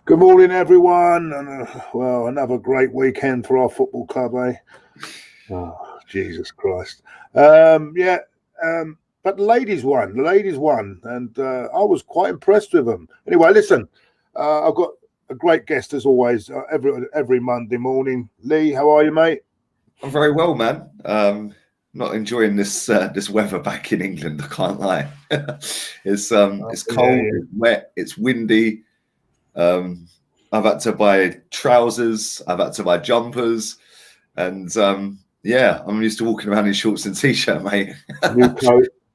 Good morning, everyone, and well, another great weekend for our football club, eh? Oh, Jesus Christ! But the ladies won. The ladies won, and I was quite impressed with them. Anyway, listen, I've got a great guest as always every Monday morning. Lee, how are you, mate? I'm very well, man. Not enjoying this weather back in England. I can't lie. It's cold, it's wet, it's windy. I've had to buy trousers. I've had to buy jumpers, and I'm used to walking around in shorts and t-shirt, mate.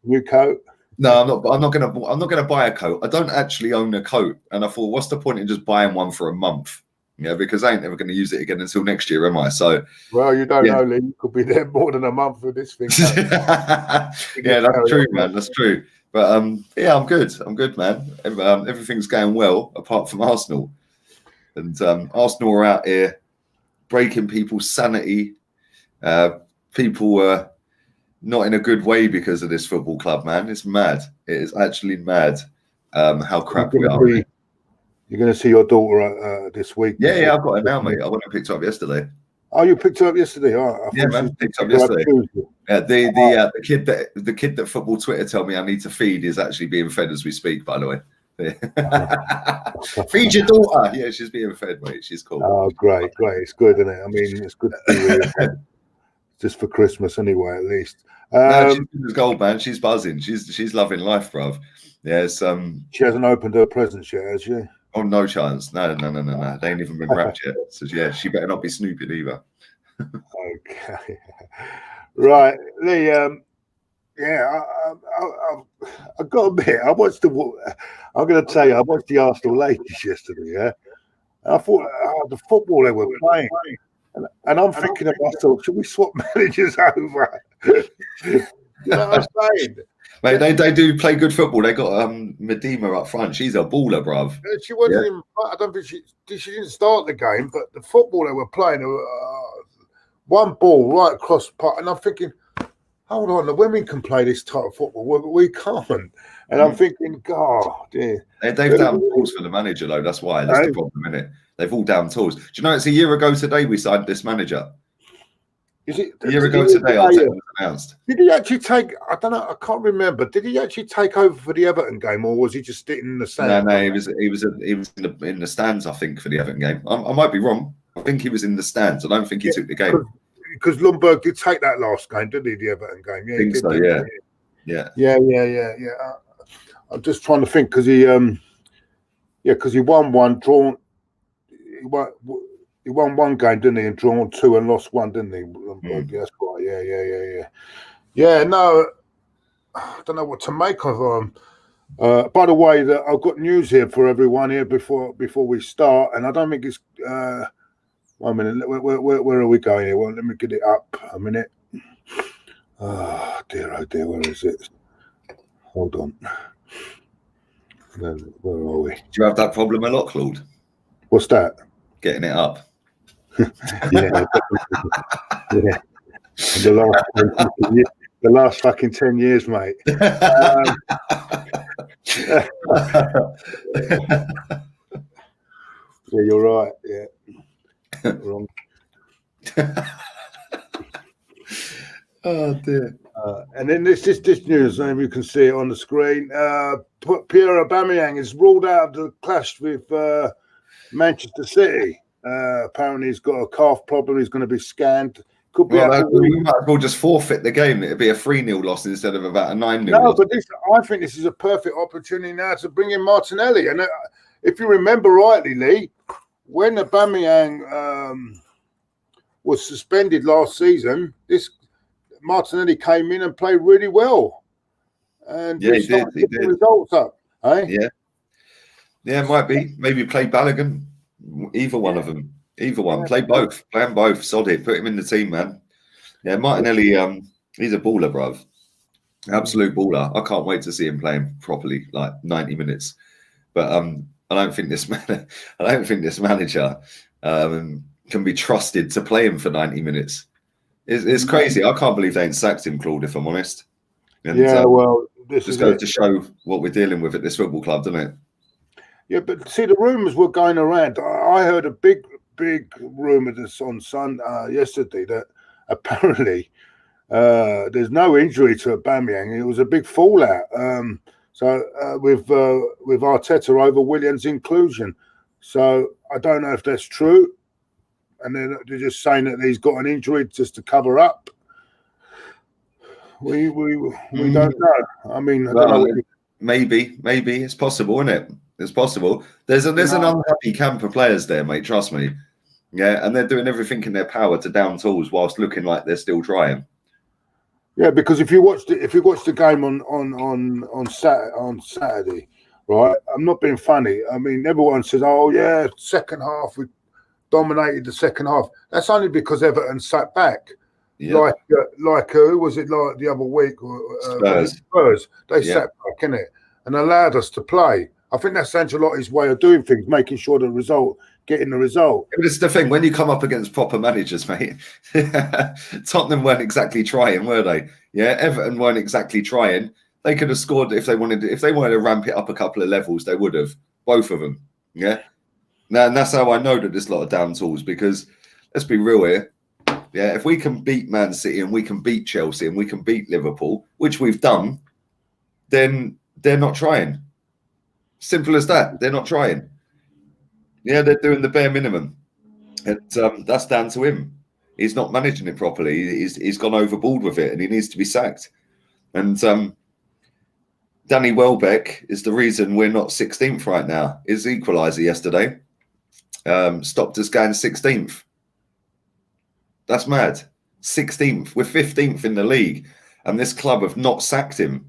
New coat. No, I'm not gonna buy a coat. I don't actually own a coat, and I thought, what's the point in just buying one for a month? Yeah, because I ain't never going to use it again until next year, am I? So, well, you don't know, Lee. You could be there more than a month with this thing. Yeah, that's true, man. That's true. But I'm good. I'm good, man. Everything's going well, apart from Arsenal. And Arsenal are out here breaking people's sanity. People are not in a good way because of this football club, man. It's mad. It is actually mad how crap we are. You're going to see your daughter this week. Yeah, I've got her now, mate. I went and picked her up yesterday. Oh, you picked her up yesterday? Oh, yeah, man, picked her up yesterday. Yeah, the kid that football Twitter tell me I need to feed is actually being fed as we speak, by the way. Feed your daughter. Yeah, she's being fed, mate. She's cool. Oh, great. It's good, isn't it? I mean, it's good to be just for Christmas anyway, at least. No, she's gold, man. She's buzzing. She's loving life, bruv. Yes. She hasn't opened her presents yet, has she? Oh, no chance. No. They ain't even been wrapped yet. So yeah, she better not be snooping either. Okay. Right, Lee. I got a bit. I'm going to tell you, I watched the Arsenal ladies yesterday. Yeah, and I thought the football they were playing, and I'm thinking to myself, should we swap managers over? You know what I'm saying? Mate, they do play good football. They got Medema up front. She's a baller, bruv. She wasn't even. I don't think she didn't start the game, but the football they were playing, one ball right across the park, and I'm thinking, hold on, the women can play this type of football, but we can't. And I'm thinking, God, dear. They've down tools for the manager, though. That's why. That's the problem, isn't it? They've all down tools. Do you know it's a year ago today we signed this manager? Is it a year ago today? Arteta was announced. Did he actually take? I don't know. I can't remember. Did he actually take over for the Everton game, or was he just sitting in the stands? No. He was in the stands. I think for the Everton game. I might be wrong. I think he was in the stands. I don't think he took the game because Lundberg did take that last game, didn't he? The Everton game. Yeah, I think so. Yeah. I'm just trying to think because he won one, drawn. He won one game, didn't he? And drawn two and lost one, didn't he? That's right. Yeah. No, I don't know what to make of him. By the way, I've got news here for everyone here before we start, and I don't think it's. 1 minute. Where are we going here? Well, let me get it up a minute. Oh dear. Where is it? Hold on. Where are we? Do you have that problem a lot, Claude? What's that? Getting it up. Yeah. The last fucking 10 years, mate. Yeah, you're right. Yeah. Wrong. Oh dear. And then this news, and you can see it on the screen. Pierre-Emerick is ruled out of the clash with Manchester City. Apparently, he's got a calf problem. He's going to be scanned. Could be. We might as well just forfeit the game. It'd be a 3-0 loss instead of about a 9-0 loss. But I think this is a perfect opportunity now to bring in Martinelli. And if you remember rightly, Lee, when Aubameyang was suspended last season, this Martinelli came in and played really well. And he did. Results up, eh? Yeah, it might be. Maybe play Bellerin. Either one of them. Either one. Play both. Play them both. Sod it. Put him in the team, man. Yeah, Martinelli, he's a baller, bruv. Absolute baller. I can't wait to see him playing properly, like 90 minutes. But I don't think this manager can be trusted to play him for 90 minutes. It's crazy. I can't believe they ain't sacked him, Claude, if I'm honest. And, well, this just goes to show what we're dealing with at this football club, doesn't it? Yeah, but see, the rumours were going around. I heard a big rumour this on yesterday that apparently there's no injury to Aubameyang. It was a big fallout. With Arteta over Williams' inclusion. So I don't know if that's true. And then they're just saying that he's got an injury just to cover up. We don't know. I mean, I don't know. Maybe it's possible, isn't it? It's possible. There's an unhappy camp of players there, mate. Trust me. Yeah, and they're doing everything in their power to down tools whilst looking like they're still trying. Yeah, because if you watched the game on Saturday, right? I'm not being funny. I mean, everyone says, "Oh yeah, second half we dominated the second half." That's only because Everton sat back. Yeah. Like who was it like the other week? Spurs. They sat back, innit, and allowed us to play. I think that's Ancelotti's way of doing things, making sure getting the result. But it's the thing, when you come up against proper managers, mate, Tottenham weren't exactly trying, were they? Yeah, Everton weren't exactly trying. They could have scored if they wanted to ramp it up a couple of levels, they would have. Both of them. Yeah. Now, and that's how I know that there's a lot of down tools, because let's be real here. Yeah, if we can beat Man City and we can beat Chelsea and we can beat Liverpool, which we've done, then they're not trying. Simple as that. They're not trying. Yeah, they're doing the bare minimum. And that's down to him. He's not managing it properly. He's gone overboard with it and he needs to be sacked. And Danny Welbeck is the reason we're not 16th right now. His equaliser yesterday stopped us going 16th. That's mad. 16th. We're 15th in the league. And this club have not sacked him.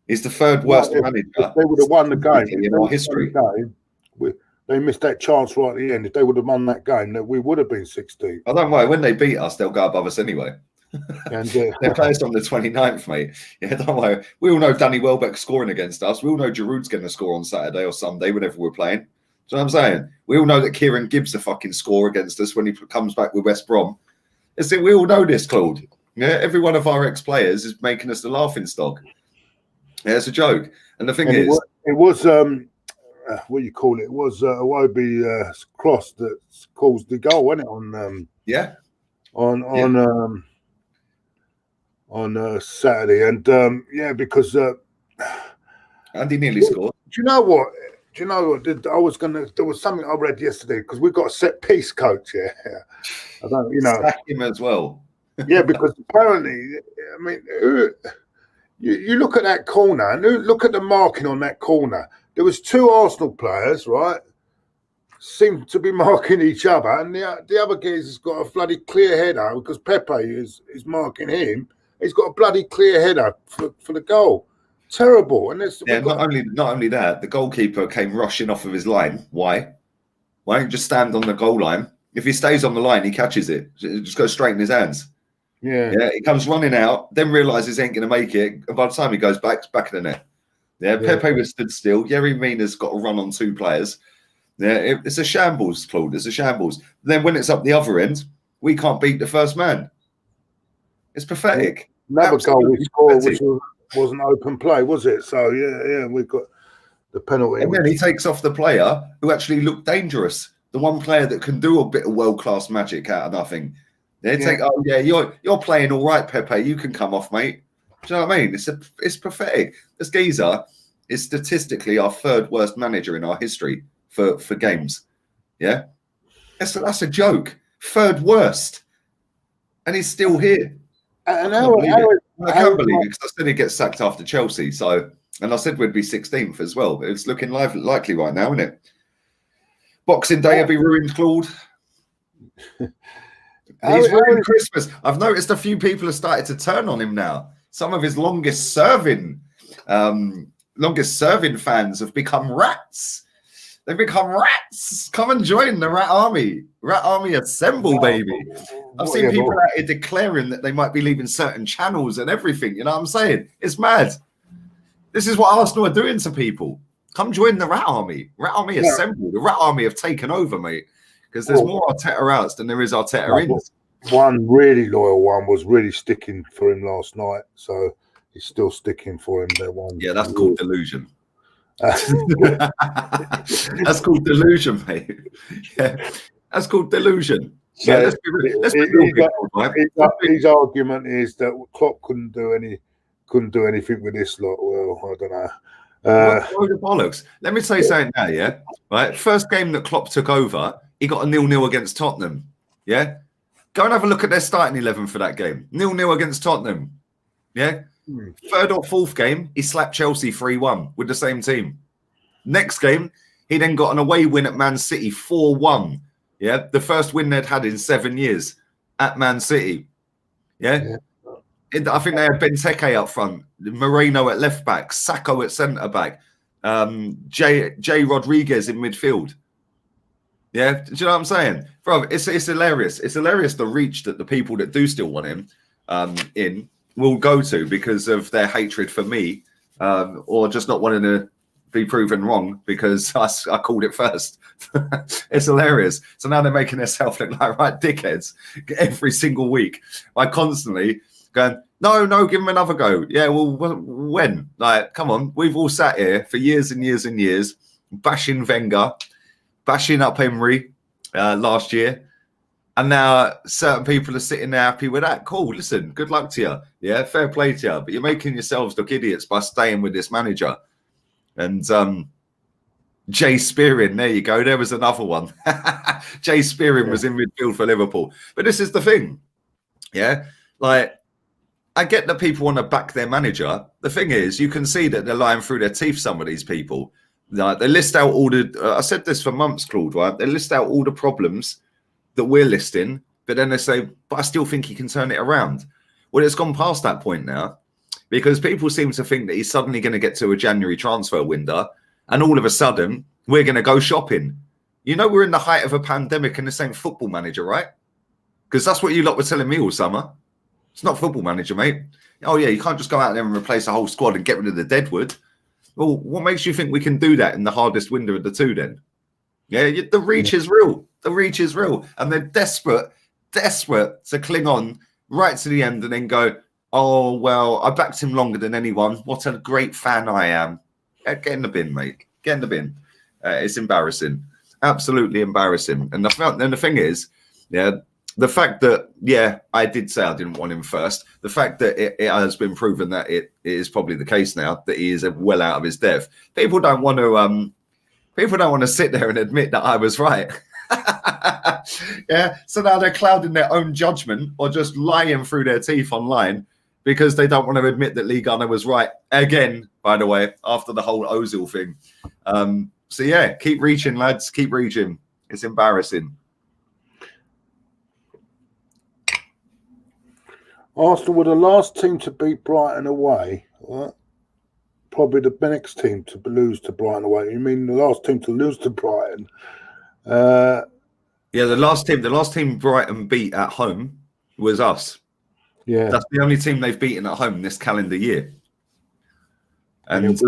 He's the third worst manager. If they would have won the game in our history. They missed that chance right at the end. If they would have won that game, then we would have been 16th. I don't worry. When they beat us, they'll go above us anyway. And they're placed on the 29th, mate. Yeah, don't worry. We all know Danny Welbeck scoring against us. We all know Giroud's going to score on Saturday or Sunday, whenever we're playing. Do you know what I'm saying? We all know that Kieran Gibbs will fucking score against us when he comes back with West Brom. We all know this, Claude. Yeah, every one of our ex-players is making us the laughing stock. Yeah, it's a joke. And the thing is... It was what do you call it? It was Iwobi's cross that caused the goal, wasn't it? On Saturday. And because... and he nearly scored. Do you know what? There was something I read yesterday, because we've got a set piece coach here. I don't, sack him as well. Yeah, because apparently, I mean, you look at that corner and look at the marking on that corner. There was two Arsenal players, right? Seemed to be marking each other, and the other guy's got a bloody clear header because Pepe is marking him. He's got a bloody clear header for the goal. Terrible. And not only that, the goalkeeper came rushing off of his line. Why don't you just stand on the goal line? If he stays on the line, he catches it. It just goes straight in his hands. Yeah, he comes running out, then realizes he ain't going to make it, and by the time he goes back, it's back in the net. Yeah, Pepe was stood still. Yerry Mina's got to run on two players. Yeah, it's a shambles, Claude. It's a shambles. Then when it's up the other end, we can't beat the first man. It's pathetic. Another goal we scored, which wasn't open play, was it? So yeah, we've got the penalty. And then he takes off the player who actually looked dangerous. The one player that can do a bit of world-class magic out of nothing. You're playing all right, Pepe. You can come off, mate. Do you know what I mean? It's pathetic. This geezer is statistically our third worst manager in our history for games. Yeah, that's a joke. Third worst, and he's still here. And I can't believe it, because I said he gets sacked after Chelsea. So, and I said we'd be 16th as well. But it's looking likely right now, isn't it? Boxing Day will be ruined, Claude. He's ruined Christmas. I've noticed a few people have started to turn on him now. Some of his longest serving fans have become rats. They've become rats. Come and join the Rat Army. Rat Army assemble, baby. I've seen people out here declaring that they might be leaving certain channels and everything. You know what I'm saying? It's mad. This is what Arsenal are doing to people. Come join the Rat Army. Rat Army assemble. The Rat Army have taken over, mate. Because there's more Arteta outs than there is Arteta ins. One really loyal one was really sticking for him last night. So he's still sticking for him. That one. Yeah, that's called delusion. That's called delusion, mate. Yeah, that's called delusion. So yeah, let's be real people, right? His argument is that Klopp couldn't do anything with this lot. Well, I don't know. What the bollocks? Let me say something now, yeah. Right, first game that Klopp took over, he got a 0-0 against Tottenham. Yeah, go and have a look at their starting 11 for that game. 0-0 against Tottenham. Yeah. Third or fourth game, he slapped Chelsea 3-1 with the same team. Next game, he then got an away win at Man City 4-1. Yeah, the first win they'd had in 7 years at Man City. Yeah. I think they had Benteke up front, Moreno at left back, Sacco at centre back, Jay Rodriguez in midfield. Yeah, do you know what I'm saying, bro? It's hilarious. It's hilarious the reach that the people that do still want him in will go to because of their hatred for me, or just not wanting to be proven wrong because I called it first. It's hilarious. So now they're making themselves look like right dickheads every single week by constantly going, no, give him another go. Yeah, well, when? Like, come on. We've all sat here for years and years and years bashing Wenger, bashing up Emery last year. And now certain people are sitting there happy with that. Cool, listen, good luck to you. Yeah, fair play to you. But you're making yourselves look idiots by staying with this manager. And Jay Spearing, there you go. There was another one. Jay Spearing was in midfield for Liverpool. But this is the thing. Yeah, like, I get that people want to back their manager. The thing is, you can see that they're lying through their teeth, some of these people. Like, they list out all the... I said this for months, Claude, right? They list out all the problems that we're listing, but then they say, but I still think he can turn it around. Well, it's gone past that point now because people seem to think that he's suddenly going to get to a January transfer window and all of a sudden we're going to go shopping. You know, we're in the height of a pandemic and this ain't Football Manager, right? Because that's what you lot were telling me all summer. It's not Football Manager, mate. Oh, yeah, you can't just go out there and replace a whole squad and get rid of the deadwood. Well, what makes you think we can do that in the hardest window of the two then? Yeah, the reach is real. The reach is real. And they're desperate to cling on right to the end and then go, oh, well, I backed him longer than anyone. What a great fan I am. Get in the bin, mate. Get in the bin. It's embarrassing. Absolutely embarrassing. And the thing is, yeah, the fact that, yeah, I did say I didn't want him first. The fact that it has been proven that it is probably the case now, that he is well out of his depth. People don't want to sit there and admit that I was right. Yeah, so now they're clouding their own judgment or just lying through their teeth online because they don't want to admit that Lee Gunner was right again, by the way, after the whole Ozil thing. So yeah, keep reaching, lads, keep reaching. It's embarrassing. Arsenal were the last team to beat Brighton away. Right? Probably the next team to lose to Brighton away. You mean the last team to lose to Brighton? Yeah, the last team Brighton beat at home was us. Yeah, that's the only team they've beaten at home this calendar year. And this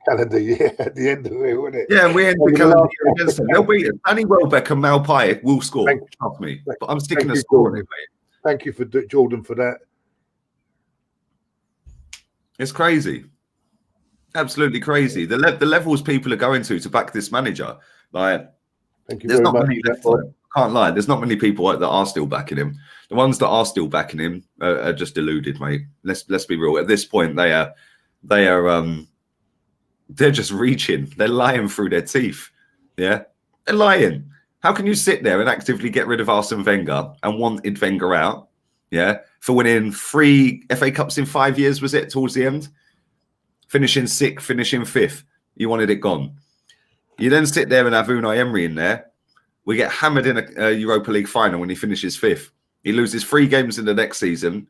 calendar year at the end of it, wouldn't it? Yeah, we end the calendar year against them. They'll beat us. Danny Welbeck and Malpai will score. Trust me, but I'm sticking a score on it, mate. Thank you for Jordan for that. It's crazy, absolutely crazy. The levels people are going to back this manager. Like, thank you. There's not many left. Can't lie. There's not many people that are still backing him. The ones that are still backing him are just deluded, mate. Let's be real. At this point, they're just reaching. They're lying through their teeth. Yeah, they're lying. How can you sit there and actively get rid of Arsene Wenger and wanted Wenger out? Yeah, for winning 3 FA Cups in 5 years, was it, towards the end? Finishing 6th, finishing 5th. You wanted it gone. You then sit there and have Unai Emery in there. We get hammered in a Europa League final when he finishes 5th. He loses 3 games in the next season,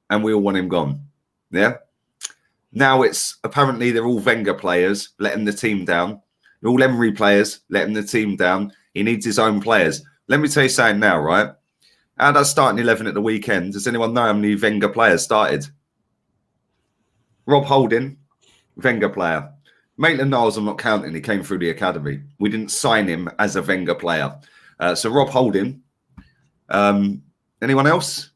and we all want him gone. Yeah. Now it's apparently they're all Wenger players letting the team down. They're all Emery players letting the team down. He needs his own players. Let me tell you something now, right? Out of that starting 11 at the weekend, does anyone know how many Wenger players started? Rob Holding, Wenger player. Maitland-Niles, I'm not counting. He came through the academy. We didn't sign him as a Wenger player. So Rob Holding. Anyone else?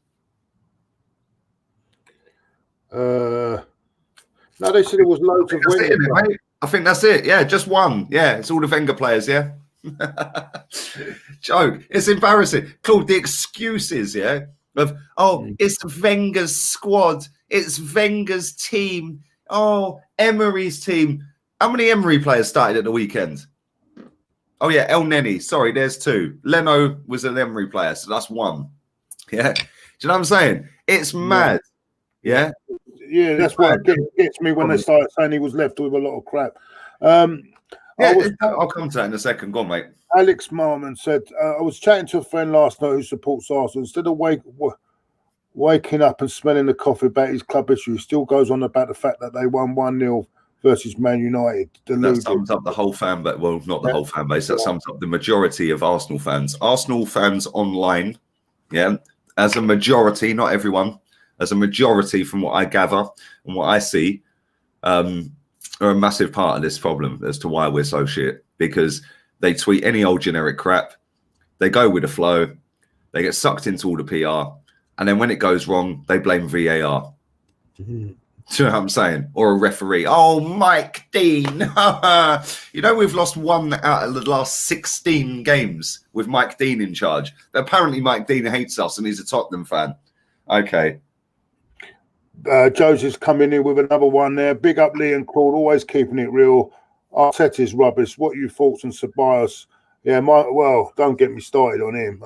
No, they said it was loads of Wenger. I think that's it. Yeah, just one. Yeah, it's all the Wenger players. Yeah. Joke. It's embarrassing. Claude, the excuses, yeah, of it's Wenger's squad, it's Wenger's team. Oh, Emery's team. How many Emery players started at the weekend? Oh yeah, El Neni. Sorry, there's 2. Leno was an Emery player, so that's 1. Yeah. Do you know what I'm saying? It's mad. Yeah. Yeah, that's what gets me when they started saying he was left with a lot of crap. I'll come to that in a second. Go on, mate. Alex Marmon said, I was chatting to a friend last night who supports Arsenal. Instead of waking up and smelling the coffee about his club issue, he still goes on about the fact that they won 1-0 versus Man United. That sums up the whole fan base. Well, not the whole fan base. That sums up the majority of Arsenal fans. Arsenal fans online, yeah, as a majority, not everyone, as a majority from what I gather and what I see, are a massive part of this problem as to why we're so shit. Because they tweet any old generic crap, they go with the flow, they get sucked into all the PR, and then when it goes wrong, they blame VAR. Do you know what I'm saying? Or a referee. Oh, Mike Dean. You know, we've lost 1 out of the last 16 games with Mike Dean in charge. But apparently Mike Dean hates us and he's a Tottenham fan. Okay. Joseph's coming in with another one there. Big up Lee and Claude, always keeping it real. Arteta's rubbish. What are your thoughts on Ceballos? Yeah, well, don't get me started on him.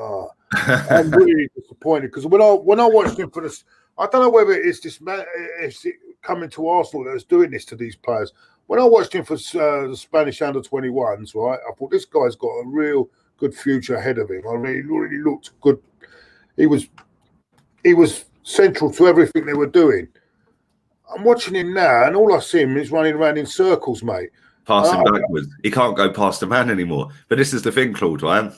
I'm really disappointed because when I watched him for this, I don't know whether it's this man, it's coming to Arsenal that's doing this to these players. When I watched him for the Spanish under-21s, right, I thought this guy's got a real good future ahead of him. I mean, he really looked good. He was central to everything they were doing. I'm watching him now, and all I see him is running around in circles, mate. Passing backwards. He can't go past the man anymore. But this is the thing, Claude, right?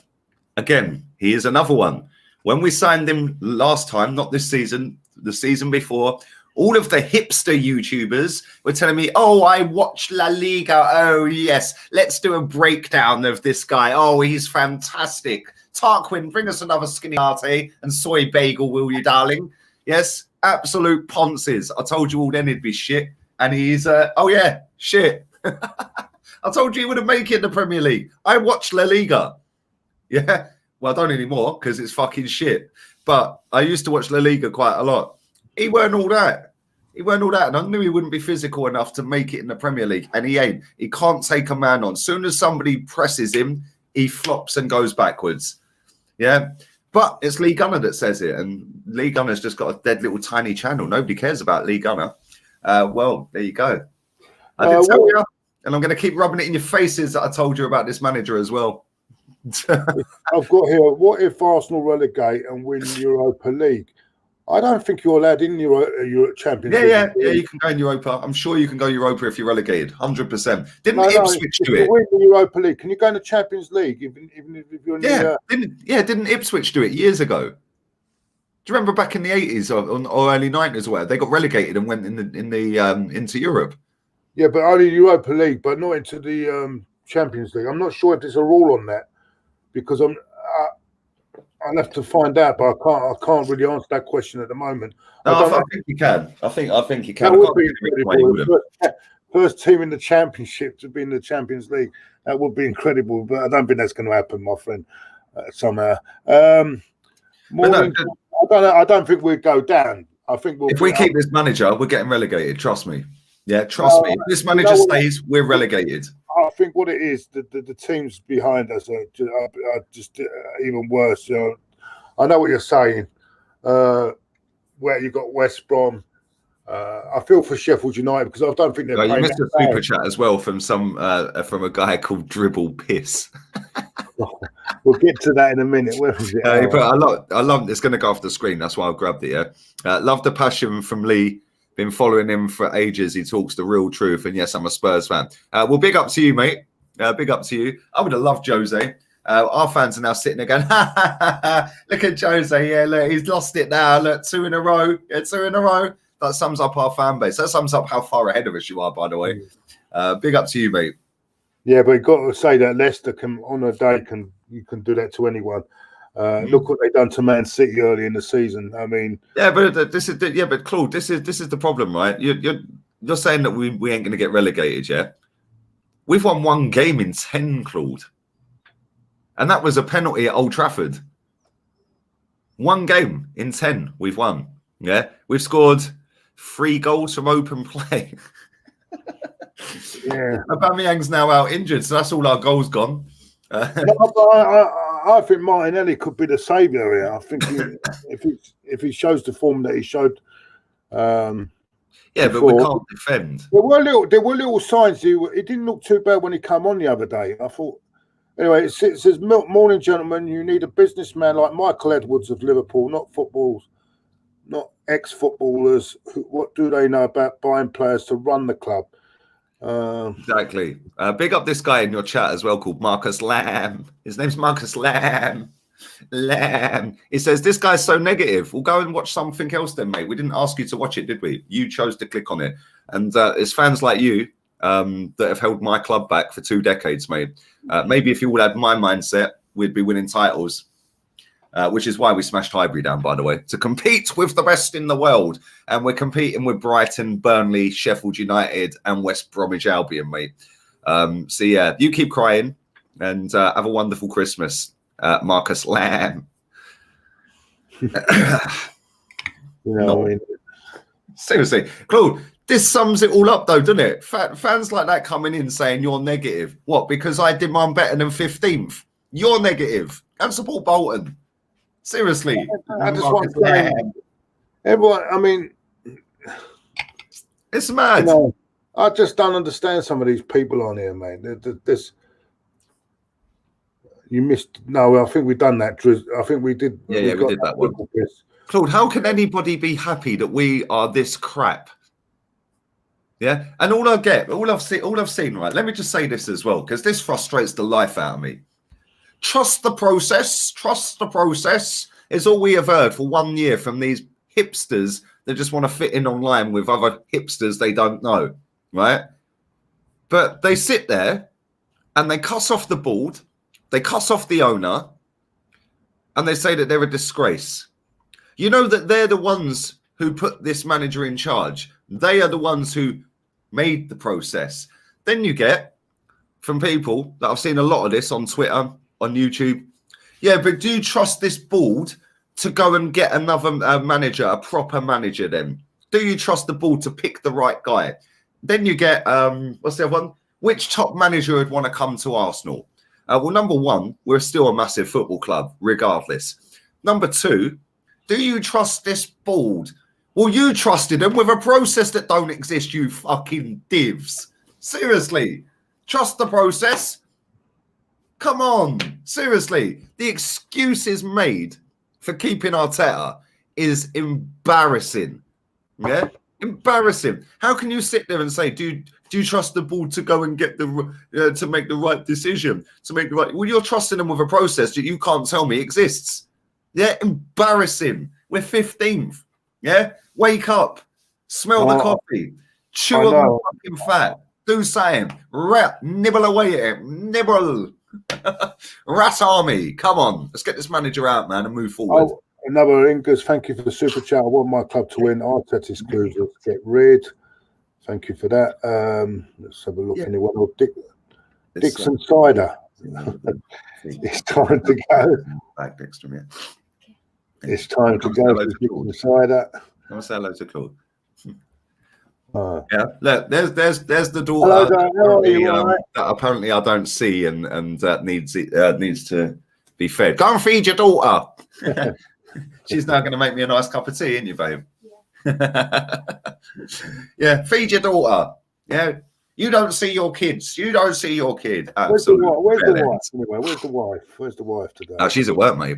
Again, he is another one. When we signed him last time, not this season, the season before, all of the hipster YouTubers were telling me, oh, I watch La Liga. Oh, yes, let's do a breakdown of this guy. Oh, he's fantastic. Tarquin, bring us another skinny latte and soy bagel, will you, darling? Yes, absolute ponces. I told you all then he'd be shit. And he's, oh, yeah, shit. I told you he wouldn't make it in the Premier League. I watch La Liga. Yeah. Well, I don't anymore because it's fucking shit. But I used to watch La Liga quite a lot. He weren't all that. He weren't all that. And I knew he wouldn't be physical enough to make it in the Premier League. And he ain't. He can't take a man on. As soon as somebody presses him, he flops and goes backwards. Yeah. But it's Lee Gunner that says it. And Lee Gunner's just got a dead little tiny channel. Nobody cares about Lee Gunner. Well, there you go. I did tell you. And I'm going to keep rubbing it in your faces that I told you about this manager as well. I've got here, what if Arsenal relegate and win Europa League? I don't think you're allowed in Euro Champions League. Yeah, you can go in Europa. I'm sure you can go Europa if you're relegated, 100%. Didn't Ipswich do it? Win the Europa League. Can you go in the Champions League even if you're in didn't Ipswich do it years ago? Do you remember back in the 80s or early 90s or whatever? They got relegated and went into Europe. Yeah, but only Europa League, but not into the Champions League. I'm not sure if there's a rule on that because I'll have to find out, but I can't really answer that question at the moment. No, I think you can. I think you can. That would be incredible. First team in the Championship to be in the Champions League. That would be incredible, but I don't think that's going to happen, my friend. Somehow. I don't think we'd go down. I think if we keep this manager, we're getting relegated. Trust me. Yeah, trust me. If this manager stays, we're relegated. I think what it is, the teams behind us are just even worse. You know, I know what you're saying. Where you got West Brom, I feel for Sheffield United because I don't think they're. You missed a super chat as well from a guy called Dribble Piss. We'll get to that in a minute. Where was it? I love. It's going to go off the screen. That's why I grabbed it. Yeah, love the passion from Lee. Been following him for ages. He talks the real truth. And yes, I'm a Spurs fan. Well, big up to you, mate. Big up to you. I would have loved Jose. Our fans are now sitting there going, look at Jose. Yeah, look, he's lost it now. Look, 2 in a row. Yeah, 2 in a row. That sums up our fan base. That sums up how far ahead of us you are, by the way. Big up to you, mate. Yeah, but you've got to say that Leicester can, on a day, you can do that to anyone. Look what they've done to Man City early in the season. I mean, but Claude, this is the problem, right? You're saying that we ain't going to get relegated, yeah? We've won 1 game in 10, Claude. And that was a penalty at Old Trafford. 1 game in 10 we've won. Yeah. We've scored 3 goals from open play. Yeah. Aubameyang's now out injured, so that's all our goals gone. I think Martinelli could be the saviour here. I think if he shows the form that he showed. Yeah, before, but we can't defend. There were little signs. It didn't look too bad when he came on the other day. I thought. Anyway, it says, "Morning, gentlemen. You need a businessman like Michael Edwards of Liverpool, not ex-footballers. What do they know about buying players to run the club?" Exactly. Big up this guy in your chat as well called Marcus Lamb. His name's Marcus Lamb. He says, this guy's so negative. We'll go and watch something else then, mate. We didn't ask you to watch it, did we? You chose to click on it. And it's fans like you that have held my club back for 2 decades, mate. Maybe if you all had my mindset, we'd be winning titles. Which is why we smashed Highbury down, by the way, to compete with the best in the world. And we're competing with Brighton, Burnley, Sheffield United, and West Bromwich Albion, mate. So, yeah, you keep crying and have a wonderful Christmas, Marcus Lamb. Seriously, Claude, this sums it all up, though, doesn't it? Fans like that coming in saying you're negative. What, because I demand better than 15th? You're negative. Go and support Bolton. Seriously, I just want to say, everyone. I mean, it's mad. I just don't understand some of these people on here, mate. You missed. No, I think we've done that. I think we did. Yeah, we did that one. Claude, how can anybody be happy that we are this crap? Yeah, and all I've seen, right? Let me just say this as well, because this frustrates the life out of me. Trust the process. Trust the process is all we have heard for 1 year from these hipsters that just want to fit in online with other hipsters they don't know, right? But they sit there and they cuss off the board, they cuss off the owner, and they say that they're a disgrace. You know that they're the ones who put this manager in charge. They are the ones who made the process. Then you get from people that I've seen a lot of this on Twitter, on YouTube. Yeah, but do you trust this board to go and get another manager, a proper manager then? Do you trust the board to pick the right guy? Then you get, what's the other one? Which top manager would want to come to Arsenal? Well, number one, we're still a massive football club, regardless. Number two, do you trust this board? Well, you trusted them with a process that don't exist, you fucking divs. Seriously, trust the process. Come on, seriously. The excuses made for keeping Arteta is embarrassing. Yeah, embarrassing. How can you sit there and say, do you trust the board to go and get to make the right decision, to make the right? Well, you're trusting them with a process that you can't tell me exists. Yeah, embarrassing. We're 15th. Yeah, wake up, smell the coffee, chew on the fucking fat, do something, nibble away at it, nibble. Rat Army, come on, let's get this manager out, man, and move forward. Another Ingus, thank you for the super chat. I want my club to win. Arteta's clues, let's get rid. Thank you for that. Let's have a look. Anyone? Oh, Dixon Cider. It's time to go. Back next to me. It's time to go to Dixon Cider. Can I say hello to Claude? Yeah, look, there's the daughter. Hello, that apparently I don't see and needs to be fed. Go and feed your daughter. She's now going to make me a nice cup of tea, isn't you, babe? Yeah, feed your daughter. Yeah, you don't see your kids. You don't see your kid. Where's the wife? Anyway, where's the wife? Where's the wife today? Oh, she's at work, mate.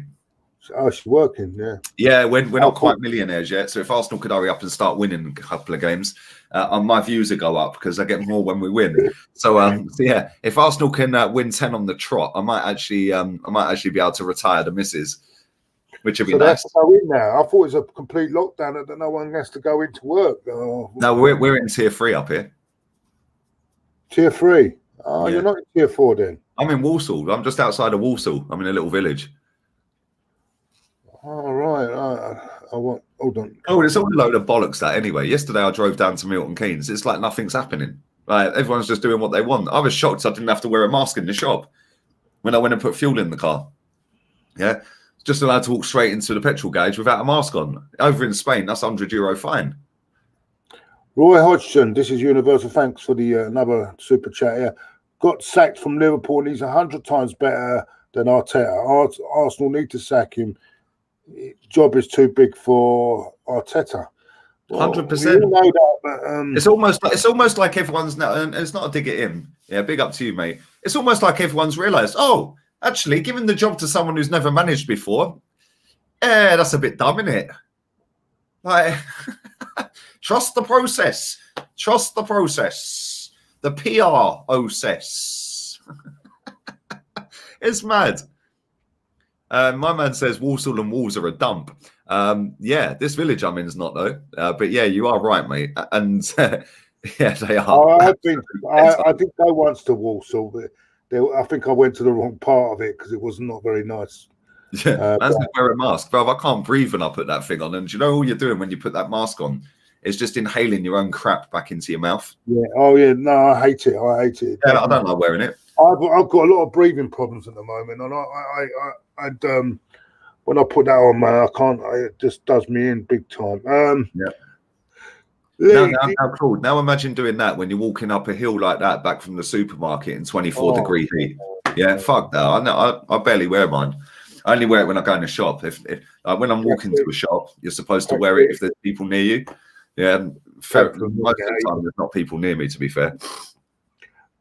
Oh, she's working, yeah. Yeah, we're not quite millionaires yet. So if Arsenal could hurry up and start winning a couple of games, my views will go up because I get more when we win. So yeah, if Arsenal can win 10 on the trot, I might actually be able to retire the missus, which would be nice. That's go in now. I thought it was a complete lockdown that no one has to go into work. No, we're in tier 3 up here. Tier 3. Oh, yeah. You're not in tier 4 then. I'm in Walsall. I'm just outside of Walsall. I'm in a little village. All right. Hold on. Oh, it's all a load of bollocks that anyway. Yesterday I drove down to Milton Keynes. It's like nothing's happening. Like, everyone's just doing what they want. I was shocked I didn't have to wear a mask in the shop when I went and put fuel in the car. Yeah, just allowed to walk straight into the petrol gauge without a mask on. Over in Spain, that's €100 fine. Roy Hodgson, this is universal. Thanks for the another super chat here. Got sacked from Liverpool, and he's 100 times better than Arteta. Arsenal need to sack him. Job is too big for Arteta. 100%. We all know that, but, it's almost like everyone's now, and it's not a dig at him. Yeah, big up to you, mate. It's almost like everyone's realised, oh, actually, giving the job to someone who's never managed before, that's a bit dumb, isn't it? Like, trust the process. Trust the process. The PR process. It's mad. My man says Walsall and Wolves are a dump. Yeah, this village I'm in is not though. But yeah, you are right, mate. And yeah, they are. I think I once to Walsall, but I think I went to the wrong part of it because it was not very nice. Yeah, man's gonna wear a mask, bro. I can't breathe when I put that thing on. And do you know all you're doing when you put that mask on? It's just inhaling your own crap back into your mouth. Yeah. Oh yeah. No, I hate it. I hate it. Yeah, I don't like wearing it. I've got a lot of breathing problems at the moment, and when I put that on, man, I can't. It just does me in big time. Yeah. Now, Claude, now imagine doing that when you're walking up a hill like that back from the supermarket in 24-degree heat. Yeah, fuck that. I barely wear mine. I only wear it when I go in the shop. If when I'm walking to a shop, you're supposed to wear it if there's people near you. Yeah, most of the time there's not people near me, to be fair.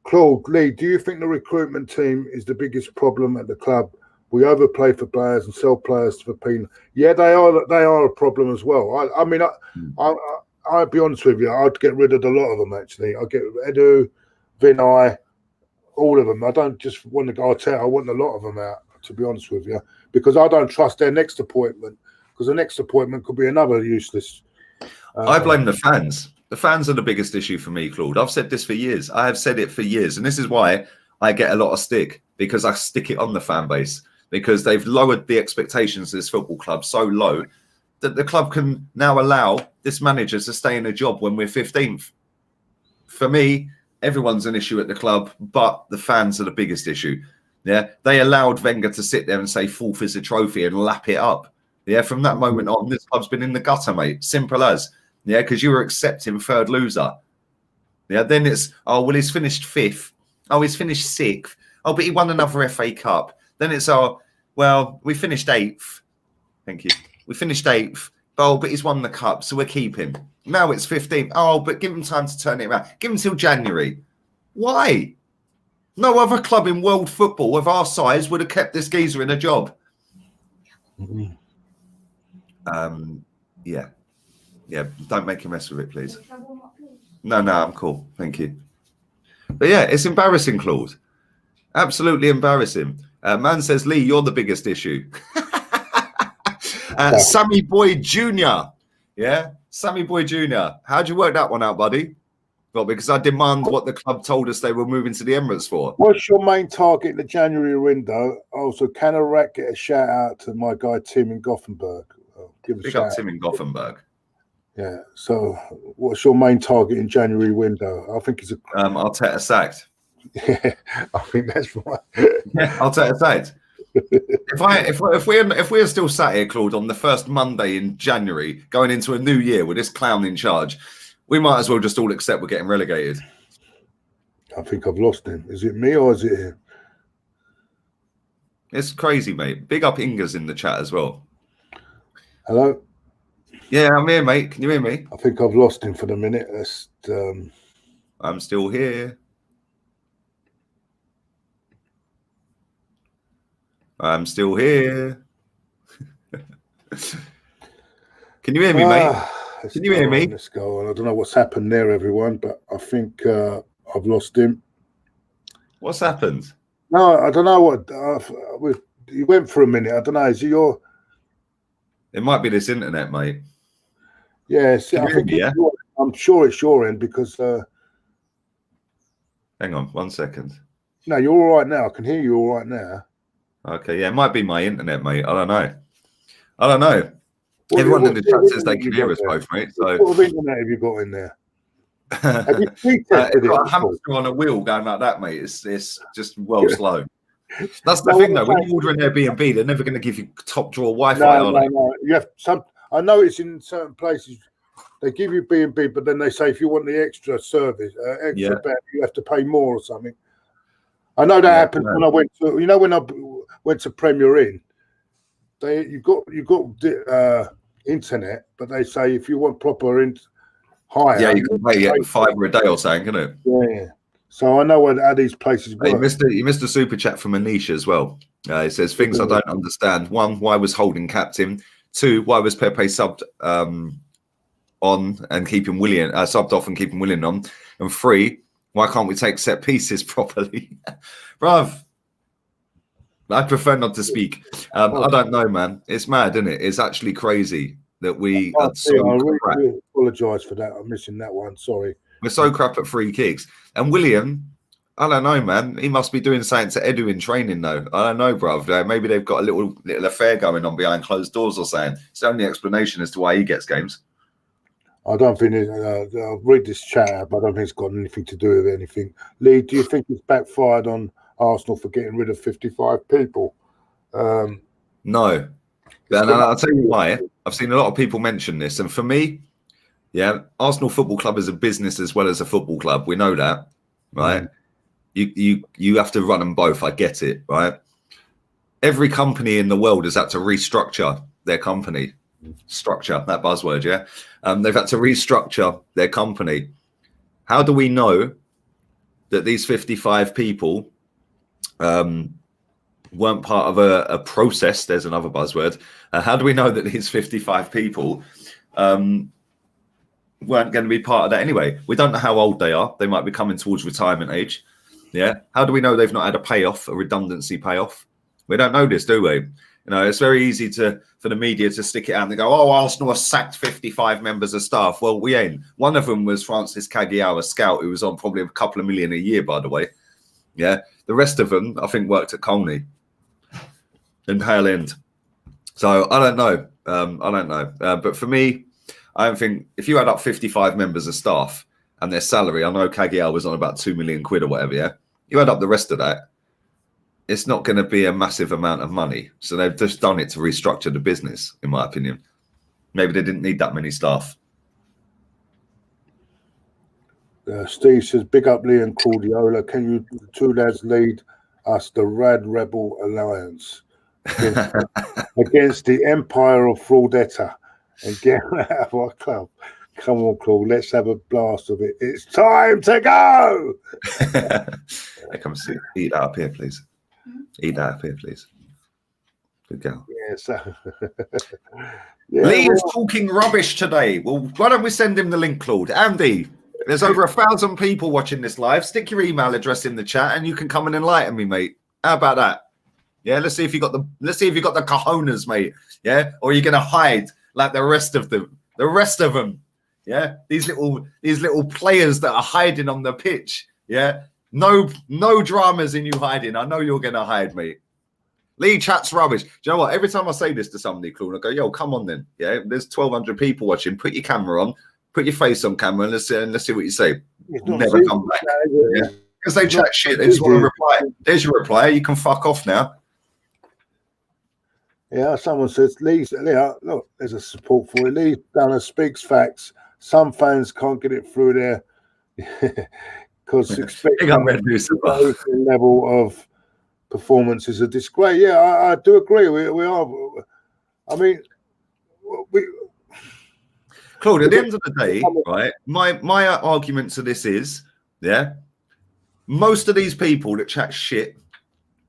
Claude, Lee, do you think the recruitment team is the biggest problem at the club? We overpay for players and sell players for peanuts. Yeah, they are a problem as well. I mean, I'll be honest with you, I'd get rid of a lot of them, actually. I'd get Edu, Vinay, all of them. I don't just want to go Arteta, I want a lot of them out, to be honest with you, because I don't trust their next appointment, because the next appointment could be another useless. I blame the fans. The fans are the biggest issue for me, Claude. I've said this for years. I have said it for years. And this is why I get a lot of stick, because I stick it on the fan base, because they've lowered the expectations of this football club so low that the club can now allow this manager to stay in a job when we're 15th. For me, everyone's an issue at the club, but the fans are the biggest issue. Yeah, they allowed Wenger to sit there and say fourth is a trophy and lap it up. Yeah, from that moment on, this club's been in the gutter, mate. Simple as. Yeah, because you were accepting third loser. Yeah, then it's, oh, well, he's finished fifth. Oh, he's finished sixth. Oh, but he won another FA Cup. Then it's, oh, well, we finished eighth. Thank you. We finished eighth. Oh, but he's won the cup, so we're keeping. Now it's 15th. Oh, but give him time to turn it around. Give him till January. Why? No other club in world football of our size would have kept this geezer in a job. Yeah. Yeah, don't make a mess of it, please. No, I'm cool. Thank you. But yeah, it's embarrassing, Claude. Absolutely embarrassing. Man says, Lee, you're the biggest issue. Sammy Boy Jr. Yeah, Sammy Boy Jr. How'd you work that one out, buddy? Well, because I demand what the club told us they were moving to the Emirates for. What's your main target in the January window? Also, can a rat get a shout out to my guy Tim in Gothenburg? Pick up Tim in Gothenburg. Yeah. So, what's your main target in January window? I think it's a. Arteta sacked. Yeah, I think that's right. Yeah, Arteta sacked. If we're still sat here, Claude, on the first Monday in January, going into a new year with this clown in charge, we might as well just all accept we're getting relegated. I think I've lost him. Is it me or is it him? It's crazy, mate. Big up Inga's in the chat as well. Hello? Yeah, I'm here, mate. Can you hear me? I think I've lost him for the minute. I'm still here. I'm still here. Can you hear me, mate? Can you hear me? Let's go on. I don't know what's happened there, everyone, but I think I've lost him. What's happened? No, I don't know what. He went for a minute. I don't know. Is it your? It might be this internet, mate. Yes, I think I'm sure it's your end because. Hang on 1 second. No, you're all right now. I can hear you all right now. Okay, yeah, it might be my internet, mate. I don't know. Everyone in the chat says they can hear us both, mate. So what sort of internet have you got in there? Have you It's tested it? got a hamster on a wheel going like that, mate. It's just well slow. That's the No, thing, though. When you order an Airbnb, they're never going to give you top drawer Wi-Fi, no, are no, they? no. You have some. I know it's in certain places. They give you B&B, but then they say if you want the extra service, extra bed, you have to pay more or something. I know that happened when I went to, when I went to Premier Inn. You got internet, but they say if you want proper higher, you can pay £5 a day or something, can it? Yeah. So I know how these places work. You missed a super chat from Anisha as well. It says things I don't understand. 1, why was Holding captain? 2, why was Pepe subbed on and keeping Willian subbed off and keeping Willian on? And 3, why can't we take set pieces properly? Bruv, I prefer not to speak. I don't know, man. It's mad, isn't it? It's actually crazy that we are so crap. I really apologise for that. I'm missing that one. Sorry. We're so crap at free kicks. And William, I don't know, man. He must be doing something to Edu in training, though. I don't know, bruv. Maybe they've got a little affair going on behind closed doors or something. It's the only explanation as to why he gets games. I don't think I'll read this chat out, but I don't think it's got anything to do with anything. Lee, do you think it's backfired on Arsenal for getting rid of 55 people? No. And I'll tell you why. I've seen a lot of people mention this. And for me, Arsenal Football Club is a business as well as a football club. We know that, right? You have to run them both. I get it, right? Every company in the world has had to restructure their company. Structure, that buzzword, yeah? They've had to restructure their company. How do we know that these 55 people weren't part of a process? There's another buzzword. How do we know that these 55 people weren't going to be part of that anyway? We don't know how old they are. They might be coming towards retirement age. Yeah. How do we know they've not had a payoff, a redundancy payoff? We don't know this, do we? It's very easy for the media to stick it out and they go, oh, Arsenal has sacked 55 members of staff. Well, we ain't. One of them was Francis Cagiao, a scout who was on probably a couple of million a year, by the way. Yeah. The rest of them, I think, worked at Colney and Hale End. So I don't know. But for me, I don't think if you add up 55 members of staff and their salary, I know Cagiao was on about 2 million quid or whatever, yeah? You add up the rest of that, it's not going to be a massive amount of money. So they've just done it to restructure the business, in my opinion. Maybe they didn't need that many staff. Steve says, big up Lee and Cordiola. Can you two lads lead us the Rad Rebel Alliance against the Empire of Fraudetta and get out of our club? Come on, Claude, let's have a blast of it. It's time to go. Hey, come see. Eat that up here, please. Eat that up here, please. Good girl. Yes. Lee is talking rubbish today. Well, why don't we send him the link, Claude? Andy, there's over 1,000 people watching this live. Stick your email address in the chat, and you can come and enlighten me, mate. How about that? Yeah, let's see if you got the cojones, mate. Yeah, or are you gonna hide like the rest of them? The rest of them. Yeah, these little players that are hiding on the pitch. Yeah, no dramas in you hiding. I know you're gonna hide, mate. Lee chat's rubbish. Do you know what? Every time I say this to somebody, Claude, I go, "Yo, come on then. Yeah, there's 1,200 people watching. Put your camera on. Put your face on camera, and let's see what you say." Never come back. Yeah, because they chat shit. They just want to reply. There's your reply. You can fuck off now. Yeah, someone says, Lee, look, there's a support for it. Lee Dunner speaks facts. Some fans can't get it through there because expecting the level of performance is a disgrace. Yeah, I do agree. We are. I mean, Claude, at the end of the day, right, my argument to this is, most of these people that chat shit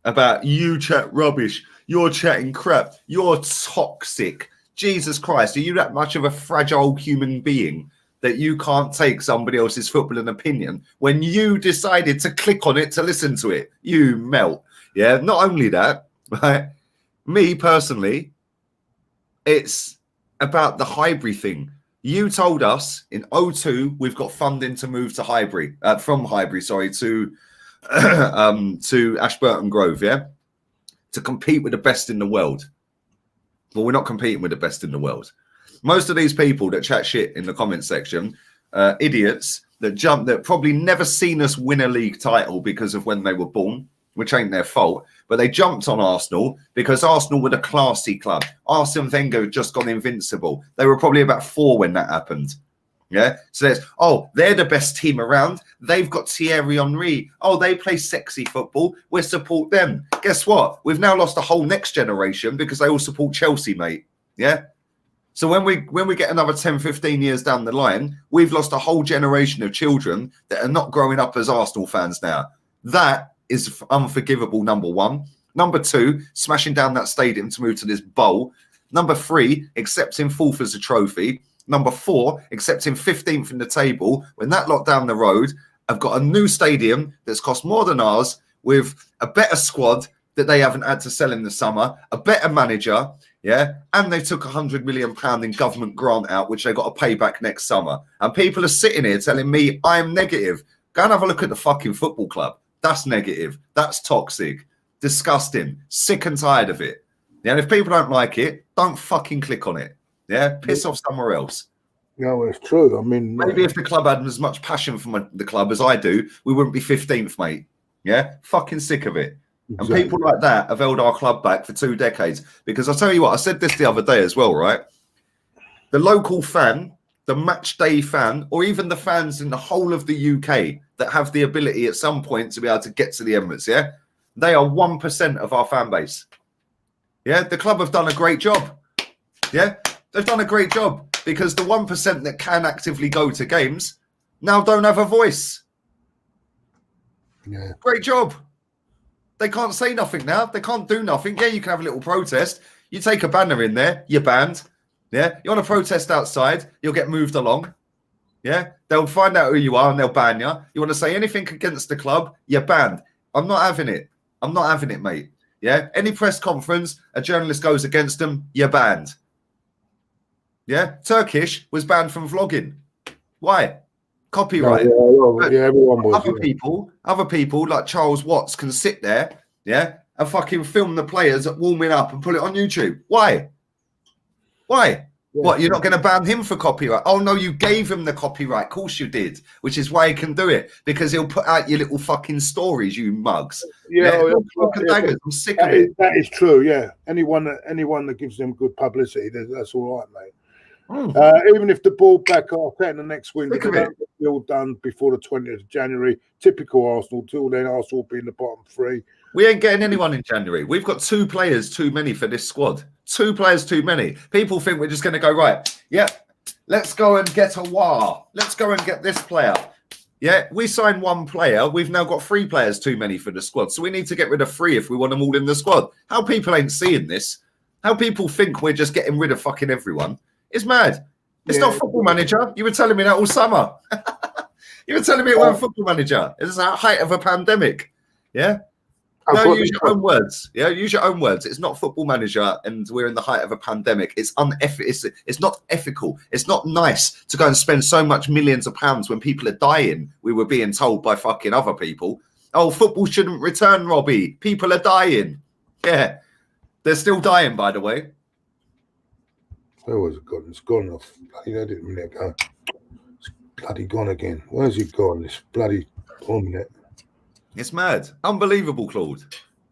about you chat rubbish, you're chatting crap, you're toxic. Jesus Christ, are you that much of a fragile human being that you can't take somebody else's football and opinion when you decided to click on it to listen to it? You melt. Yeah, not only that, right? Me personally, it's about the Highbury thing. You told us in 2002 we've got funding to move to Highbury, from Highbury, sorry, to Ashburton Grove, yeah, to compete with the best in the world. Well, we're not competing with the best in the world. Most of these people that chat shit in the comment section, idiots that probably never seen us win a league title because of when they were born, which ain't their fault, but they jumped on Arsenal because Arsenal were the classy club. Arsene Wenger had just gone invincible. They were probably about 4 when that happened. Yeah, so they're the best team around. They've got Thierry Henry. Oh, they play sexy football. We support them. Guess what? We've now lost a whole next generation because they all support Chelsea, mate. Yeah. So when we get another 10, 15 years down the line, we've lost a whole generation of children that are not growing up as Arsenal fans now. That is unforgivable, number one. Number two, smashing down that stadium to move to this bowl. Number three, accepting fourth as a trophy. Number four, accepting 15th in the table when that lot down the road have got a new stadium that's cost more than ours with a better squad that they haven't had to sell in the summer, a better manager, yeah, and they took £100 million in government grant out, which they got to pay back next summer. And people are sitting here telling me I'm negative. Go and have a look at the fucking football club. That's negative. That's toxic. Disgusting. Sick and tired of it. Yeah, and if people don't like it, don't fucking click on it. Yeah, piss off somewhere else. Yeah, well, it's true. I mean, maybe if the club had as much passion for the club as I do, we wouldn't be 15th, mate. Yeah, fucking sick of it. Exactly. And people like that have held our club back for 2 decades. Because I'll tell you what, I said this the other day as well, right? The local fan, the match day fan, or even the fans in the whole of the UK that have the ability at some point to be able to get to the Emirates, yeah? They are 1% of our fan base. Yeah, the club have done a great job. Yeah, they've done a great job because the 1% that can actively go to games now don't have a voice. Yeah. Great job. They can't say nothing now. They can't do nothing. Yeah, you can have a little protest. You take a banner in there, you're banned. Yeah, you want to protest outside, you'll get moved along. Yeah, they'll find out who you are and they'll ban you. You want to say anything against the club, you're banned. I'm not having it. I'm not having it, mate. Yeah, any press conference, a journalist goes against them, you're banned. Yeah, Turkish was banned from vlogging. Why? Copyright. Yeah, everyone was. Other people like Charles Watts can sit there, yeah, and fucking film the players warming up and put it on YouTube. Why? Why? Yeah. What, you're not going to ban him for copyright? Oh, no, you gave him the copyright. Of course you did, which is why he can do it, because he'll put out your little fucking stories, you mugs. I'm sick of it. That is true, yeah. Anyone that gives them good publicity, that's all right, mate. Even if the ball back Arteta in the next window, they don't get it all done before the 20th of January. Typical Arsenal. Till then, Arsenal will be in the bottom 3. We ain't getting anyone in January. We've got 2 players too many for this squad. 2 players too many. People think we're just going to go, right, yeah, let's go and get aouar. Let's go and get this player. Yeah, we signed 1 player. We've now got 3 players too many for the squad. So we need to get rid of 3 if we want them all in the squad. How people ain't seeing this. How people think we're just getting rid of fucking everyone. It's mad. It's not Football Manager. You were telling me that all summer. You were telling me it wasn't Football Manager. It's the height of a pandemic. Yeah? No, use your own words. Yeah, use your own words. It's not Football Manager and we're in the height of a pandemic. It's it's not ethical. It's not nice to go and spend so much millions of pounds when people are dying. We were being told by fucking other people. Oh, football shouldn't return, Robbie. People are dying. Yeah. They're still dying, by the way. Where was it gone? It's gone off. Bloody, I didn't minute ago. It's bloody gone again. Where's it gone? This bloody 1 minute. It's mad. Unbelievable, Claude.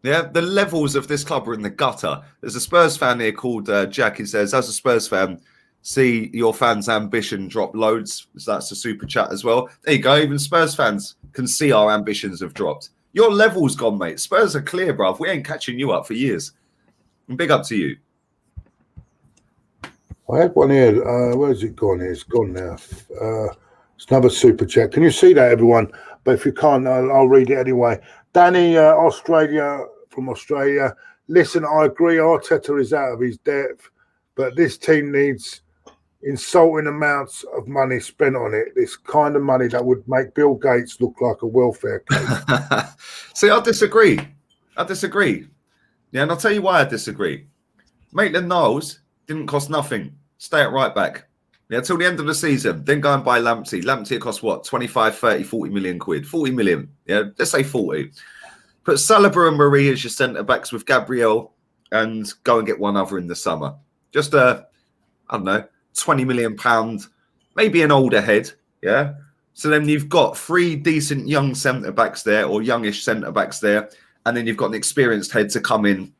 Yeah, the levels of this club are in the gutter. There's a Spurs fan here called Jack. He says, as a Spurs fan, see your fans' ambition drop loads. So that's a super chat as well. There you go. Even Spurs fans can see our ambitions have dropped. Your level's gone, mate. Spurs are clear, bruv. We ain't catching you up for years. And big up to you. I had one here. Where's it gone? It's gone now. It's another super chat. Can you see that, everyone? But if you can't, I'll read it anyway. Danny, from Australia. Listen, I agree. Arteta is out of his depth, but this team needs insulting amounts of money spent on it. This kind of money that would make Bill Gates look like a welfare case. See, I disagree. Yeah, and I'll tell you why I disagree. Maitland-Niles didn't cost nothing. Stay at right back. Yeah, till the end of the season. Then go and buy Lamptey. Lamptey cost what? 25, 30, 40 million quid. 40 million. Yeah, let's say 40. Put Saliba and Marie as your centre backs with Gabriel and go and get one other in the summer. Just I don't know, £20 million, maybe an older head. Yeah. So then you've got 3 decent young centre-backs there, or youngish centre-backs there, and then you've got an experienced head to come in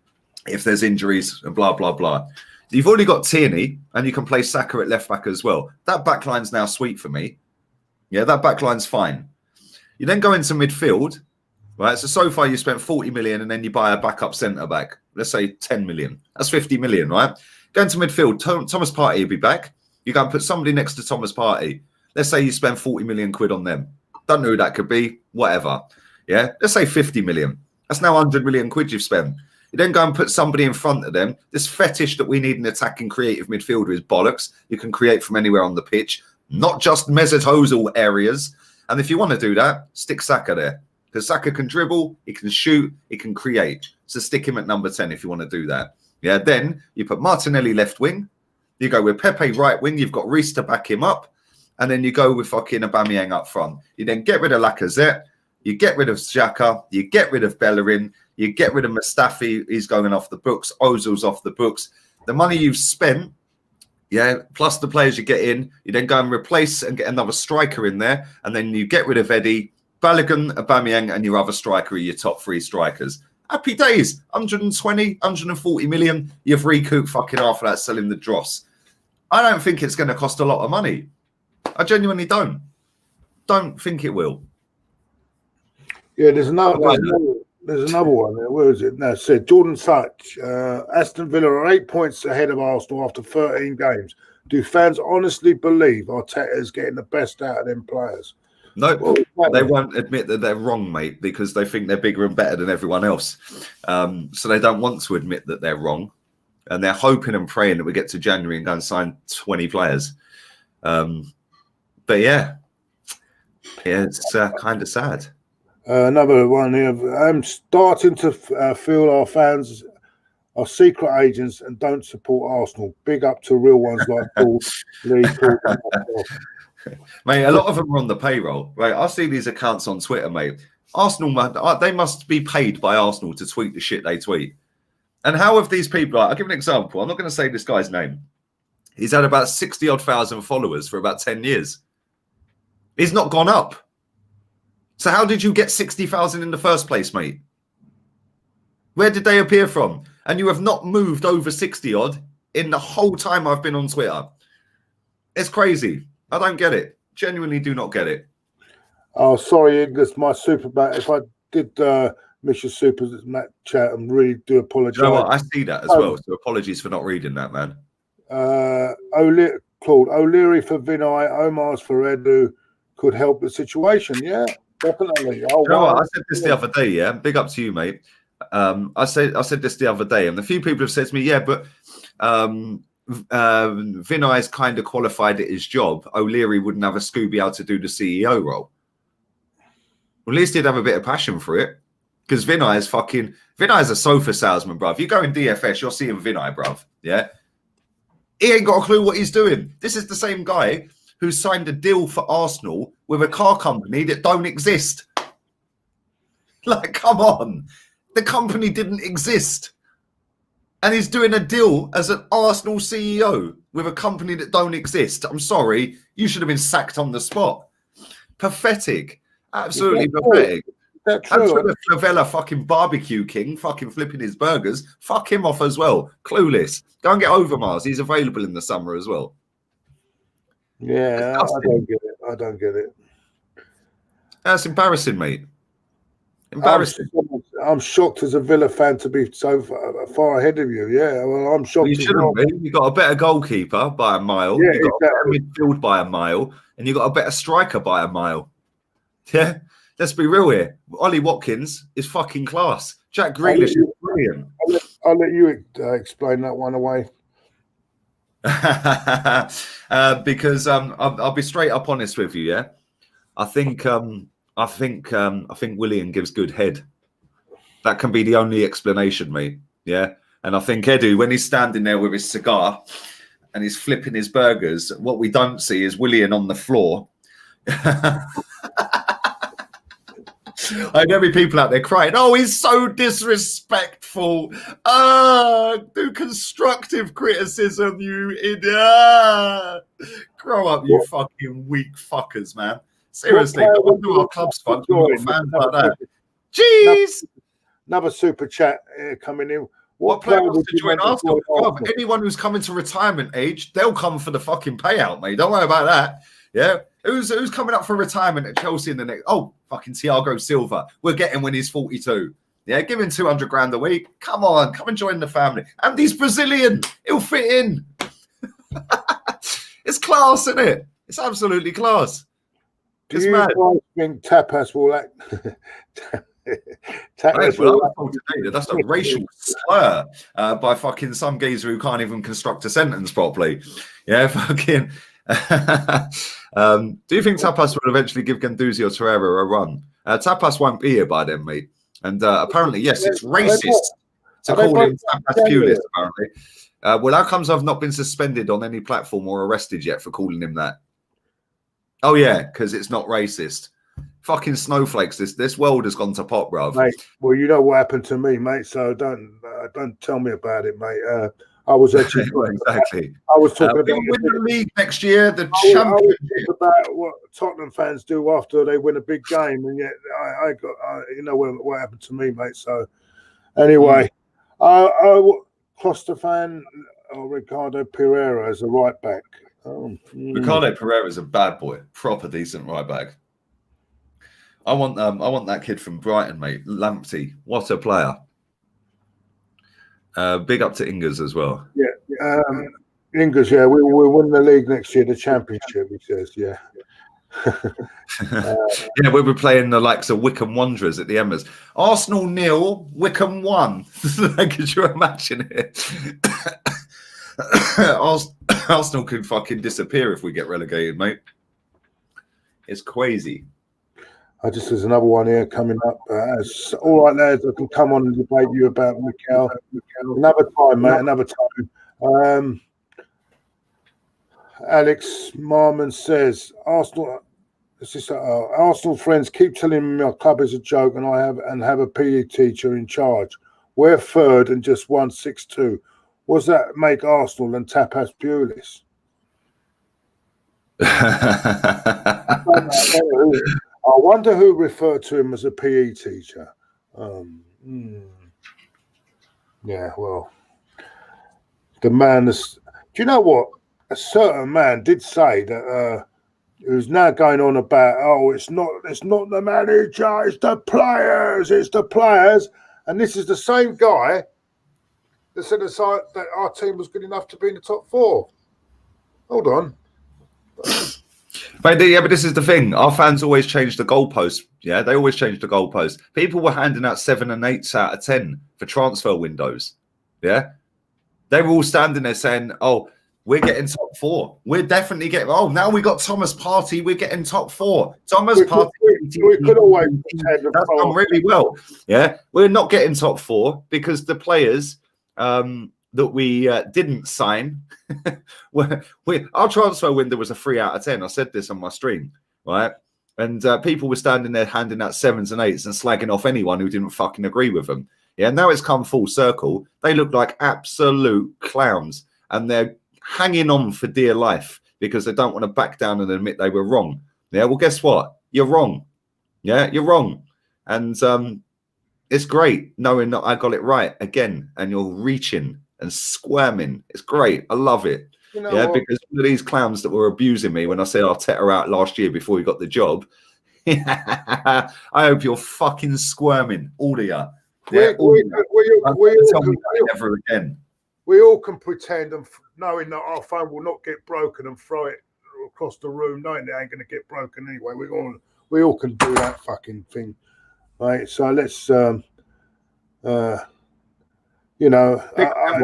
if there's injuries and blah, blah, blah. You've already got Tierney, and you can play Saka at left-back as well. That backline's now sweet for me. Yeah, that backline's fine. You then go into midfield, right? So far you spent 40 million, and then you buy a backup centre-back. Let's say 10 million. That's 50 million, right? Go into midfield. Thomas Partey will be back. You go and put somebody next to Thomas Partey. Let's say you spend 40 million quid on them. Don't know who that could be. Whatever. Yeah. Let's say 50 million. That's now 100 million quid you've spent. You then go and put somebody in front of them. This fetish that we need an attacking creative midfielder is bollocks. You can create from anywhere on the pitch, not just Mesut Ozil areas. And if you want to do that, stick Saka there. Because Saka can dribble, he can shoot, he can create. So stick him at number 10 if you want to do that. Yeah. Then you put Martinelli left wing. You go with Pepe right wing. You've got Reece to back him up. And then you go with fucking Aubameyang up front. You then get rid of Lacazette. You get rid of Xhaka. You get rid of Bellerin. You get rid of Mustafi. He's going off the books. Ozil's off the books. The money you've spent, yeah, plus the players you get in, you then go and replace and get another striker in there. And then you get rid of Eddie, Balogun, Aubameyang, and your other striker are your top 3 strikers. Happy days. 120, 140 million. You've recouped fucking half of that selling the dross. I don't think it's going to cost a lot of money. I genuinely don't. Don't think it will. Yeah, there's another one there. Where is it? No, it said Jordan Such. Aston Villa are 8 points ahead of Arsenal after 13 games. Do fans honestly believe Arteta is getting the best out of them players? No, they won't admit that they're wrong, mate, because they think they're bigger and better than everyone else. So they don't want to admit that they're wrong. And they're hoping and praying that we get to January and go and sign 20 players. But yeah, it's kind of sad. Another one here. I'm starting to feel our fans are secret agents and don't support Arsenal. Big up to real ones like Claude, Lee, Mate, a lot of them are on the payroll. Right, I see these accounts on Twitter, mate. Arsenal, they must be paid by Arsenal to tweet the shit they tweet. And how have these people? I'll give an example. I'm not going to say this guy's name. He's had about 60,000 followers for about 10 years. He's not gone up. So how did you get 60,000 in the first place, mate? Where did they appear from? And you have not moved over 60 odd in the whole time I've been on Twitter. It's crazy. I don't get it. Genuinely do not get it. Oh, sorry, that's my super back. If I did miss your super chat, I really do apologise. You know what? I see that as well. So apologies for not reading that, man. Claude, O'Leary for Vinay, Omar's for Edu could help the situation. Yeah, definitely. Oh, you know what? I said this the other day. Yeah, big up to you, mate. I said this the other day, and a few people have said to me, yeah, but Vinay's kind of qualified at his job. O'Leary wouldn't have a Scooby out to do the CEO role. Well, at least he'd have a bit of passion for it. Because Vinay's a sofa salesman, bruv. You go in DFS, you're seeing Vinay, bruv. Yeah. He ain't got a clue what he's doing. This is the same guy who signed a deal for Arsenal with a car company that don't exist. Like, come on. The company didn't exist. And he's doing a deal as an Arsenal CEO with a company that don't exist. I'm sorry. You should have been sacked on the spot. Pathetic. Absolutely pathetic. That's true. And the Favela fucking barbecue king fucking flipping his burgers. Fuck him off as well. Clueless. Go and get Overmars. He's available in the summer as well. Yeah, I don't get it. I don't get it. That's embarrassing, mate. Embarrassing. I'm shocked as a Villa fan to be so far ahead of you. Yeah, well, I'm shocked. Well, you shouldn't be. You've got a better goalkeeper by a mile. Yeah, you've got a better midfield by a mile. And you've got a better striker by a mile. Yeah? Let's be real here. Ollie Watkins is fucking class. Jack Grealish is brilliant. I'll let you explain that one away. Because I'll be straight up honest with you. Yeah, I think Willian gives good head. That can be the only explanation, mate. Yeah, and I think Edu, when he's standing there with his cigar and he's flipping his burgers, what we don't see is Willian on the floor. I know people out there crying, oh, he's so disrespectful. Do constructive criticism, you idiot. Grow up, you fucking weak fuckers, man. Seriously, I wonder our club's fucked. We've got fans like that. Jeez! Another super chat coming in. What player wants to join Arsenal? Well, anyone who's coming to retirement age, they'll come for the fucking payout, mate. Don't worry about that. Yeah, who's coming up for retirement at Chelsea in the next? Oh, fucking Thiago Silva. We're getting when he's 42. Yeah, give him 200 grand a week. Come on, come and join the family. And he's Brazilian. He'll fit in. It's class, isn't it? It's absolutely class. Do you guys think Tapas will act? That's a racial slur by fucking some geezer who can't even construct a sentence properly. Yeah, fucking. Do you think Tapas will eventually give Guendouzi or Torreira a run? Tapas won't be here by then, mate. And apparently, yes, it's racist to call him Tapas Pulis, apparently. Well, how comes I've not been suspended on any platform or arrested yet for calling him that? Oh, yeah, because it's not racist. Fucking snowflakes. This world has gone to pot, bruv. Mate, well, you know what happened to me, mate, so don't tell me about it, mate. I was actually... exactly. I was talking about... win the league next year, the championship. About what Tottenham fans do after they win a big game, and yet I got... you know what happened to me, mate, so... Anyway, Costa fan or Ricardo Pereira as a right back. Ricardo Pereira is a bad boy, proper decent right back. I want that kid from Brighton, mate. Lamptey, what a player. Big up to Ingers as well. Yeah, Ingers. Yeah, we'll win the league next year, the championship. He says, yeah. Yeah, we'll be playing the likes of Wycombe Wanderers at the Emmers. Arsenal 0, Wycombe 1. Could you imagine it? Arsenal could fucking disappear if we get relegated, mate. It's crazy. There's another one here coming up. All right, lads, I can come on and debate you about Mikel. Another time, mate, another time. Alex Marmon says, Arsenal friends keep telling me my club is a joke and I have a PE teacher in charge. We're third and just 1-6-2. Was that make Arsenal and Tapas Pulis? I wonder who referred to him as a PE teacher. Yeah, well, the man is... Do you know what? A certain man did say that who's now going on about, it's not the manager, it's the players. And this is the same guy that said that our team was good enough to be in the top 4. Hold on. But this is the thing. Our fans always change the goalposts. Yeah, they always change the goalposts. People were handing out 7 and 8s out of 10 for transfer windows. Yeah, they were all standing there saying, "Oh, we're getting top 4. We're definitely getting. Oh, now we got Thomas Partey. We're getting top 4. Thomas Partey. We could always that's done really well. Yeah, we're not getting top 4 because the players that we didn't sign. Our transfer window was a 3 out of 10. I said this on my stream, right? And people were standing there handing out 7s and 8s and slagging off anyone who didn't fucking agree with them. Yeah, now it's come full circle. They look like absolute clowns and they're hanging on for dear life because they don't want to back down and admit they were wrong. Yeah, well, guess what? You're wrong. Yeah, you're wrong. And it's great knowing that I got it right again and you're reaching and squirming. It's great. I love it. You know what? Because all of these clowns that were abusing me when I said Arteta out last year before he got the job, I hope you're fucking squirming, all of you. Never again. We all can pretend and knowing that our phone will not get broken and throw it across the room, knowing it ain't going to get broken anyway. We all can do that fucking thing, right? So let's, everyone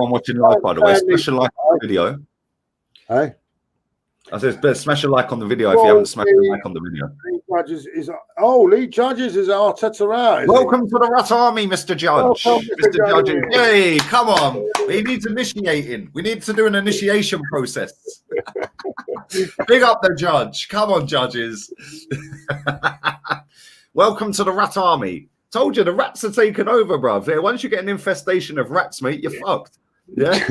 watching live, by the way, smash a like on the video. Hey, I said, smash a like on the video if you haven't smashed a like on the video. Lee Judges is Arteta out. Welcome to the Rat Army, Mr. Judge. Mr. Judges. Hey, come on. He needs initiating. We need to do an initiation process. Big up the judge. Come on, judges. Welcome to the Rat Army. Told you the rats are taking over, bruv. Yeah, once you get an infestation of rats, mate, you're fucked. Yeah.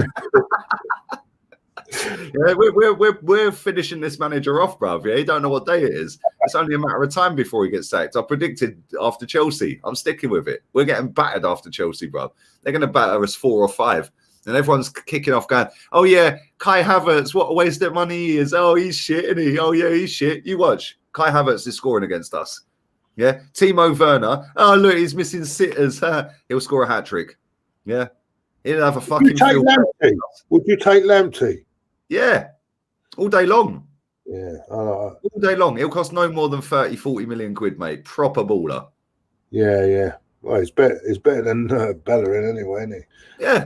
Yeah, we're finishing this manager off, bruv. Yeah, you don't know what day it is. It's only a matter of time before he gets sacked. I predicted after Chelsea. I'm sticking with it. We're getting battered after Chelsea, bruv. They're going to batter us 4 or 5. And everyone's kicking off going, oh, yeah, Kai Havertz, what a waste of money he is. Oh, he's shit, isn't he? Oh, yeah, he's shit. You watch. Kai Havertz is scoring against us. Yeah. Timo Werner. Oh, look, he's missing sitters. He'll score a hat-trick. Yeah. He'll have a fucking Would you take Lamptey? Yeah. All day long. Yeah. All day long. It'll cost no more than 30, 40 million quid, mate. Proper baller. Yeah, yeah. Well, it's better than Bellerin anyway, isn't he? Yeah.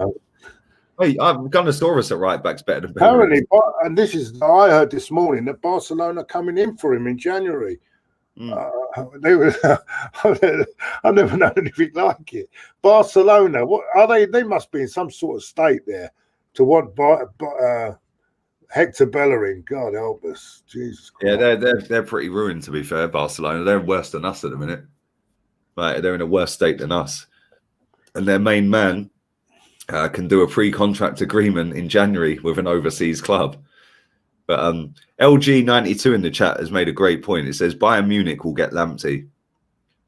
Hey, Gunner at right back's better than Bellerin. Apparently, and this is, I heard this morning that Barcelona coming in for him in January. They were, I've never known anything like it. Barcelona, what are they? They must be in some sort of state there to want Hector Bellerin. God help us, Jesus Christ. Yeah, they're pretty ruined, to be fair. Barcelona, they're worse than us at the minute. Right, they're in a worse state than us, and their main man can do a pre-contract agreement in January with an overseas club. But LG92 in the chat has made a great point. It says Bayern Munich will get Lamptey.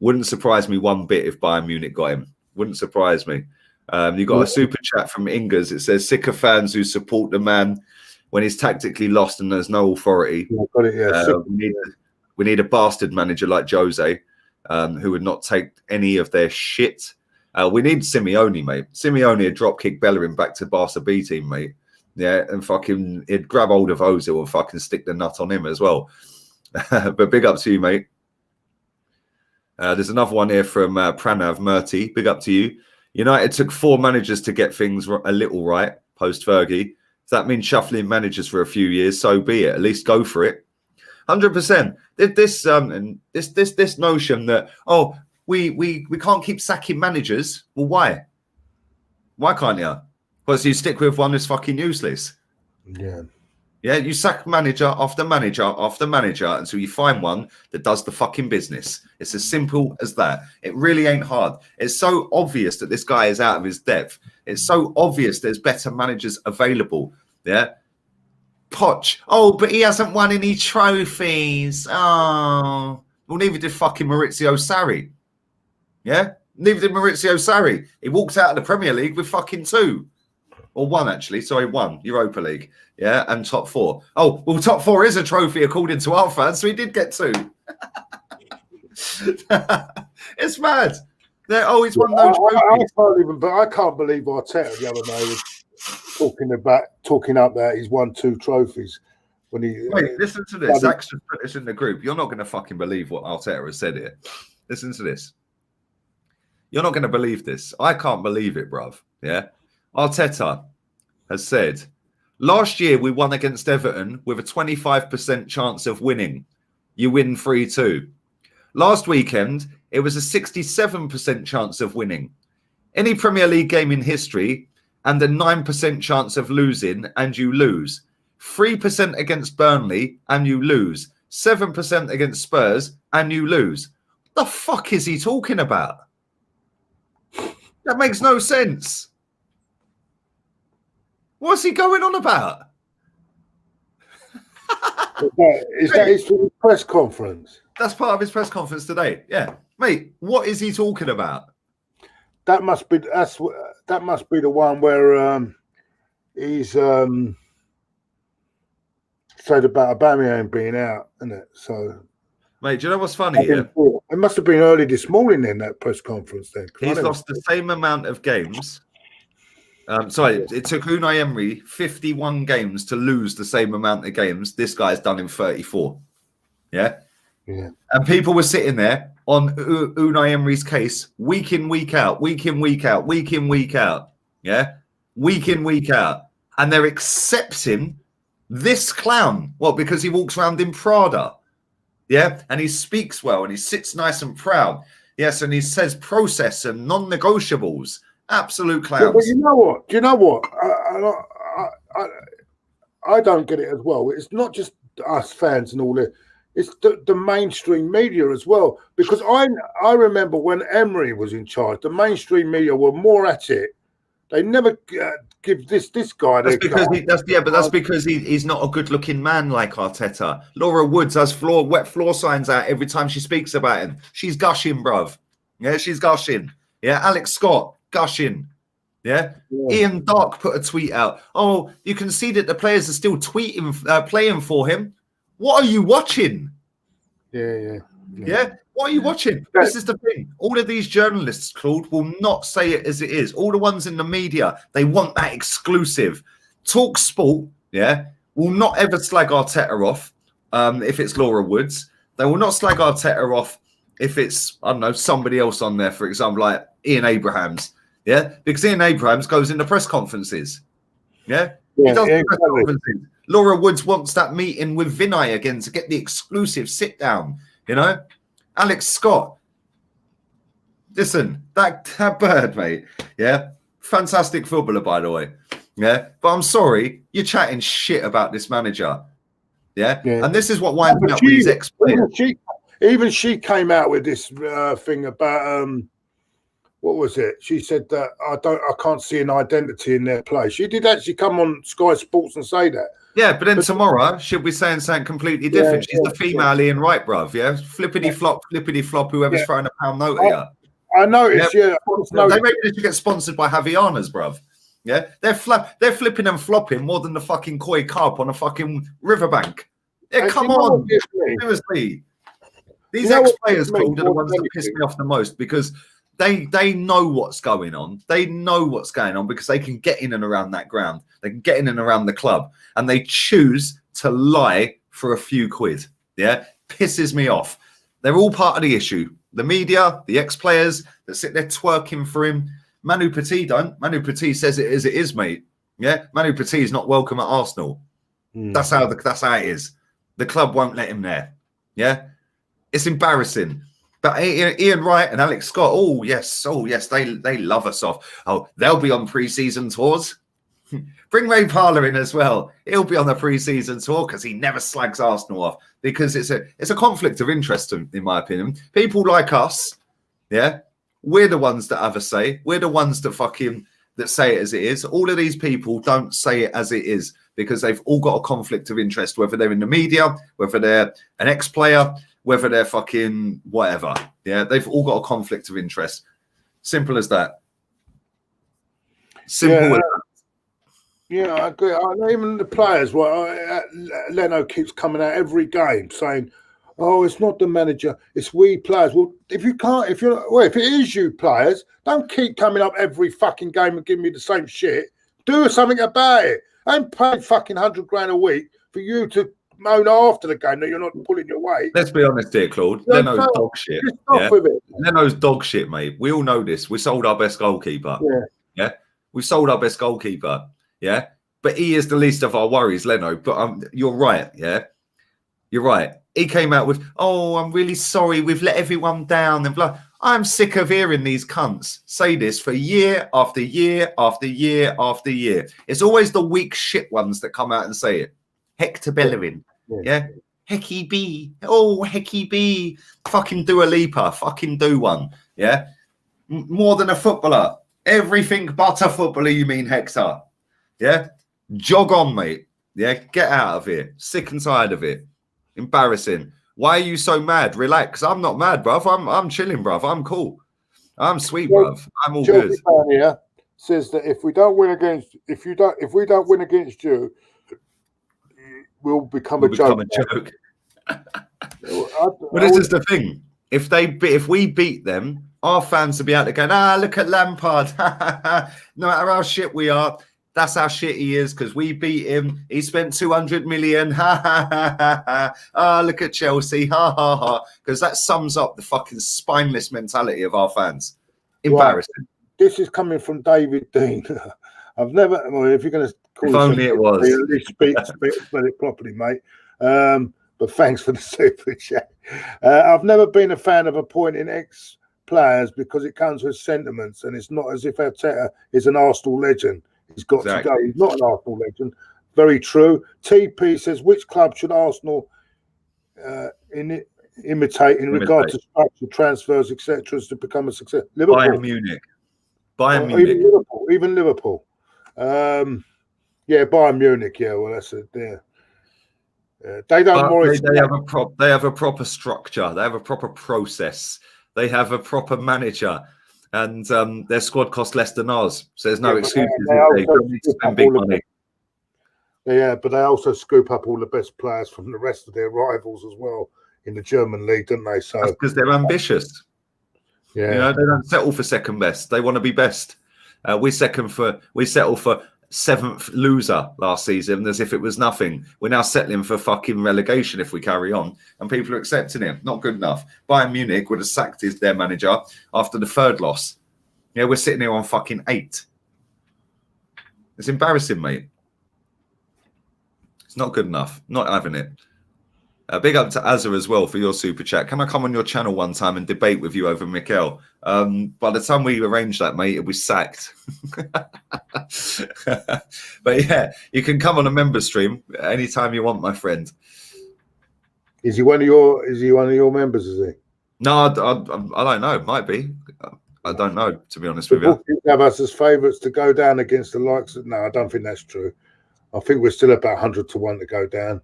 Wouldn't surprise me one bit if Bayern Munich got him. Wouldn't surprise me. You got a super chat from Ingers. It says sick of fans who support the man when he's tactically lost and there's no authority. Yeah, got it, yeah. We need a bastard manager like Jose, who would not take any of their shit. We need Simeone, mate. Simeone would drop kick Bellerin back to Barca B team, mate. Yeah, and fucking he'd grab hold of Ozil and fucking stick the nut on him as well. But big up to you, mate. There's another one here from Pranav Murti. Big up to you. United took 4 managers to get things a little right post Fergie. If that means shuffling managers for a few years, so be it. At least go for it. 100%. This notion that we can't keep sacking managers. Well, why? Why can't you? Because you stick with one that's fucking useless. Yeah. Yeah, you sack manager after manager after manager until you find one that does the fucking business. It's as simple as that. It really ain't hard. It's so obvious that this guy is out of his depth. It's so obvious there's better managers available. Yeah. Poch. Oh, but he hasn't won any trophies. Oh. Well, neither did fucking Maurizio Sarri. Yeah? Neither did Maurizio Sarri. He walked out of the Premier League with fucking 2. Or 1, actually. Sorry, 1. Europa League. Yeah, and top 4. Oh, well, top 4 is a trophy according to our fans, so he did get 2. It's mad. They're always won no trophies. I can't believe Arteta the other day was talking up that he's won 2 trophies. When he listen to this. Zach's just put this in the group. You're not going to fucking believe what Arteta has said here. Listen to this. You're not going to believe this. I can't believe it, bruv. Yeah. Arteta has said, last year we won against Everton with a 25% chance of winning. You win 3-2. Last weekend, it was a 67% chance of winning. Any Premier League game in history and a 9% chance of losing and you lose. 3% against Burnley and you lose. 7% against Spurs and you lose. What the fuck is he talking about? That makes no sense. What's he going on about? Is that his press conference? That's part of his press conference today. Yeah, mate. What is he talking about? That must be the one where he's said about Aubameyang being out, isn't it? So, mate, do you know what's funny? It must have been early this morning in that press conference. Then he's lost the same amount of games. It took Unai Emery 51 games to lose the same amount of games this guy's done in 34. Yeah? Yeah. And people were sitting there on Unai Emery's case week in, week out, week in, week out, week in, week out. Yeah? Week in, week out. And they're accepting this clown. What? Because he walks around in Prada. Yeah? And he speaks well and he sits nice and proud. Yes, and he says process and non-negotiables. Absolute clowns. But you know what? Do you know what? I don't get it as well. It's not just us fans and all that. It's the mainstream media as well. Because I remember when Emery was in charge, the mainstream media were more at it They never give this guy. That's because he's not a good-looking man like Arteta. Laura Woods has wet floor signs out every time she speaks about him. She's gushing, bruv. Yeah, she's gushing. Yeah, Alex Scott gushing. Yeah. Ian Dark put a tweet out. Oh, you can see that the players are still playing for him. What are you watching? Yeah. What are you watching? This is the thing. All of these journalists, Claude, will not say it as it is. All the ones in the media, they want that exclusive. Talk Sport, will not ever slag Arteta off if it's Laura Woods. They will not slag Arteta off if it's, I don't know, somebody else on there, for example, like Ian Abrahams. Yeah, because Ian Abrahams goes into press conferences. He does press conferences. Laura Woods wants that meeting with Vinay again to get the exclusive sit down. You know, Alex Scott. Listen, that bird, mate. Yeah, fantastic footballer, by the way. Yeah, but I'm sorry, you're chatting shit about this manager. Yeah, and this is what winds me up with his ex-players. Even she came out with this thing about what was it? She said that I can't see an identity in their play. She did actually come on Sky Sports and say that. Yeah, but then tomorrow she'll be saying something completely different. She's the female Ian Wright, bruv. Yeah, flippity flop, whoever's throwing a £1 note at you. I noticed. They reckon they should get sponsored by Javianas, bruv. Yeah, they're flipping and flopping more than the fucking koi carp on a fucking riverbank. Yeah, come on, seriously. These ex-players, Claude, are the ones that piss me off the most because they know what's going on. They know what's going on because they can get in and around that ground. They can get in and around the club, and they choose to lie for a few quid. Yeah, pisses me off. They're all part of the issue. The media, the ex-players that sit there twerking for him. Manu Petit don't. Manu Petit says it as it is, mate. Yeah, Manu Petit is not welcome at Arsenal. That's how it is. The club won't let him there. Yeah, it's embarrassing. But Ian Wright and Alex Scott, oh yes, they love us off. Oh, they'll be on pre-season tours. Bring Ray Parlour in as well. He'll be on the pre-season tour because he never slags Arsenal off because it's a conflict of interest, in my opinion. People like us, we're the ones that have a say. We're the ones that say it as it is. All of these people don't say it as it is because they've all got a conflict of interest, whether they're in the media, whether they're an ex-player, whether they're fucking whatever. Yeah, they've all got a conflict of interest. Simple as that. Simple as that. Yeah, I agree. Even the players, Leno keeps coming out every game saying, "Oh, it's not the manager, it's we players." Well, if it is you players, don't keep coming up every fucking game and giving me the same shit. Do something about it. I ain't paid fucking $100,000 a week for you to moan after the game that you're not pulling your weight. Let's be honest here, Claude. Leno's dog shit. Leno's dog shit, mate. We all know this. We sold our best goalkeeper. Yeah. We sold our best goalkeeper. Yeah. But he is the least of our worries, Leno. But you're right. Yeah. You're right. He came out with, "Oh, I'm really sorry. We've let everyone down." And blah. I'm sick of hearing these cunts say this for year after year after year after year. It's always the weak shit ones that come out and say it. Hector Bellerin. Yeah. Hecky B. Oh, Hecky B. Fucking Dua Lipa. Fucking do one. Yeah. More than a footballer. Everything but a footballer, you mean, Hector. Yeah. Jog on, mate. Yeah. Get out of here. Sick and tired of it. Embarrassing. Why are you so mad? Relax. I'm not mad, bruv. I'm chilling, bruv. I'm cool. I'm sweet, bruv. I'm all good. Here says that if we don't win against you, we'll become a joke. Well, this is the thing. If we beat them, our fans will be out there going, look at Lampard. No matter how shit we are, that's how shit he is because we beat him. He spent 200 million. Look at Chelsea. Because that sums up the fucking spineless mentality of our fans. Embarrassing. Right. This is coming from David Dean. I've never, if you're going to call it, if only it was. At least spell it properly, mate. But thanks for the super chat. I've never been a fan of appointing ex-players because it comes with sentiments, and it's not as if Arteta is an Arsenal legend. He's got to go. He's not an Arsenal legend. Very true. TP says, which club should Arsenal imitate in regard to structure, transfers, etc., to become a success? Liverpool. Bayern Munich. Even Liverpool. Yeah, Bayern Munich. Yeah, well, that's it. There. They don't worry. They have a proper structure. They have a proper process. They have a proper manager, and their squad costs less than ours. So there's no excuses. They don't need to spend big money. Yeah, but they also scoop up all the best players from the rest of their rivals as well in the German league, don't they? So because they're ambitious. Yeah, you know, they don't settle for second best. They want to be best. We settle for 7th loser last season as if it was nothing. We're now settling for fucking relegation if we carry on, and people are accepting it. Not good enough. Bayern Munich would have sacked their manager after the 3rd loss. Yeah, we're sitting here on fucking 8. It's embarrassing, mate. It's not good enough. Not having it. Big up to Azza as well for your super chat. Can I come on your channel one time and debate with you over Mikel? By the time we arrange that, mate, it'll be sacked. But yeah, you can come on a member stream anytime you want, my friend. Is he one of your members? Is he? No, I don't know. Might be. I don't know, to be honest with you. Have us as favourites to go down against the likes of. No, I don't think that's true. I think we're still about 100 to 1 to go down.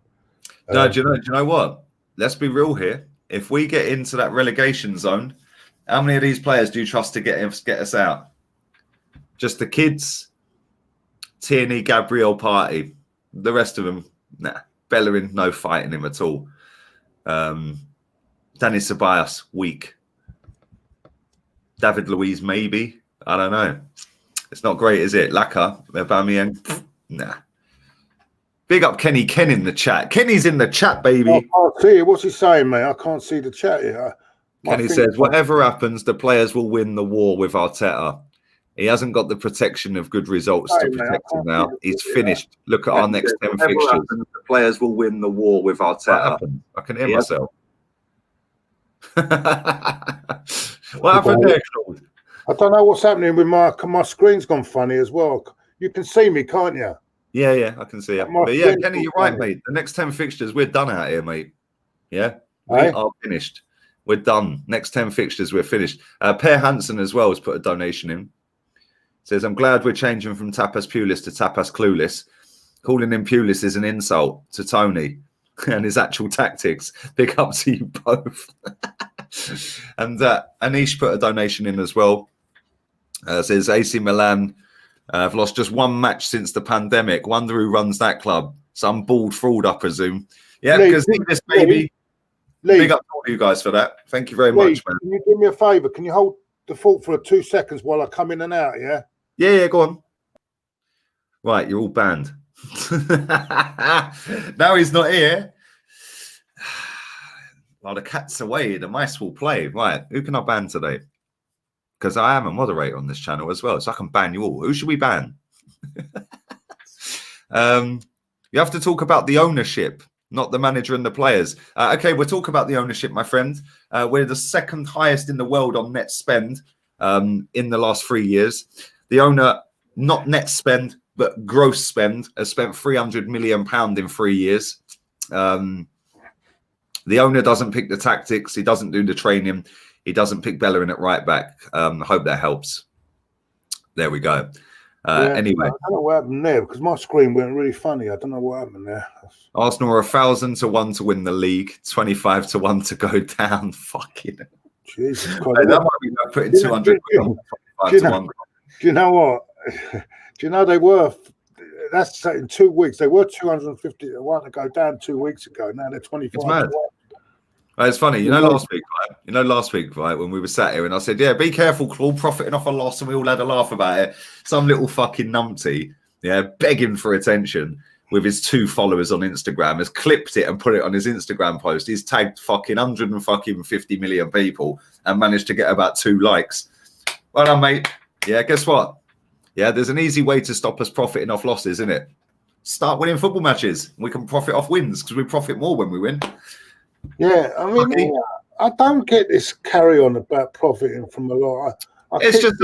No, do you know what? Let's be real here. If we get into that relegation zone, how many of these players do you trust to get us out? Just the kids, Tierney, Gabriel, Partey. The rest of them, nah. Bellerin, no fighting him at all. Danny Ceballos, weak. David Luiz, maybe. I don't know. It's not great, is it? Aubameyang, nah. Big up Kenny Ken in the chat. Kenny's in the chat, baby. I can't see it. What's he saying, mate? I can't see the chat here. Kenny says, whatever happens, the players will win the war with Arteta. He hasn't got the protection of good results to protect him now. He's finished. Look at our next 10 fixtures. The players will win the war with Arteta. I can hear myself. What happened there, Claude? I don't know what's happening with my screen's gone funny as well. You can see me, can't you? Yeah, I can see it. But yeah, Kenny, you're right, mate. The next 10 fixtures, we're done out here, mate. Yeah, we are finished. We're done. Next 10 fixtures, we're finished. Per Hansen as well has put a donation in. Says, I'm glad we're changing from Tapas Pulis to Tapas Clueless. Calling him Pulis is an insult to Tony and his actual tactics. Big up to you both. And Anish put a donation in as well. Says, AC Milan have lost just 1 match since the pandemic. Wonder who runs that club. Some bald fraud, I presume. Yeah, because this baby. Big up to all you guys for that. Thank you very much, man. Can you do me a favour? Can you hold the fort for 2 seconds while I come in and out, yeah? Yeah, go on. Right, you're all banned. Now he's not here. Well, the cat's away. The mice will play. Right, who can I ban today? Because I am a moderator on this channel as well, so I can ban you all. Who should we ban? You have to talk about the ownership, not the manager and the players. Okay, we'll talk about the ownership, my friend. We're the 2nd highest in the world on net spend in the last 3 years. The owner, not net spend, but gross spend, has spent £300 million in 3 years. The owner doesn't pick the tactics. He doesn't do the training. He doesn't pick Bellerin at right back. I hope that helps. There we go. Anyway. I don't know what happened there because my screen went really funny. I don't know what happened there. Arsenal are 1,000 to 1 to win the league, 25 to 1 to go down. Fucking Jesus Christ. That might be like putting 200 on 25 to 1. Do you know what? Do you know they were? That's in 2 weeks. They were 250 to 1 to go down 2 weeks ago. Now they're 25 to 1. It's funny, last week, right, when we were sat here and I said, yeah, be careful, Claude, profiting off a loss, and we all had a laugh about it. Some little fucking numpty, begging for attention with his 2 followers on Instagram has clipped it and put it on his Instagram post. He's tagged fucking 150 million people and managed to get about 2 likes. Well done, mate. Yeah, guess what? Yeah, there's an easy way to stop us profiting off losses, isn't it? Start winning football matches. We can profit off wins because we profit more when we win. Yeah, I mean, I don't get this carry on about profiting from a lot. It's just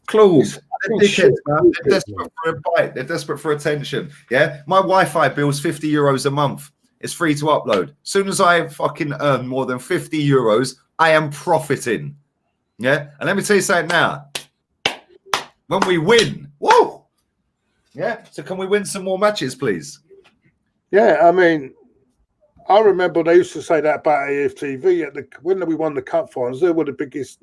Claude. They're dickheads, man. They're desperate for a bite. They're desperate for attention. Yeah, my Wi-Fi bill's €50 a month. It's free to upload. As soon as I fucking earn more than €50, I am profiting. Yeah, and let me tell you something now. when we win. Whoa! Yeah. So can we win some more matches, please? Yeah, I mean, I remember they used to say that about AFTV when we won the cup finals. They were the biggest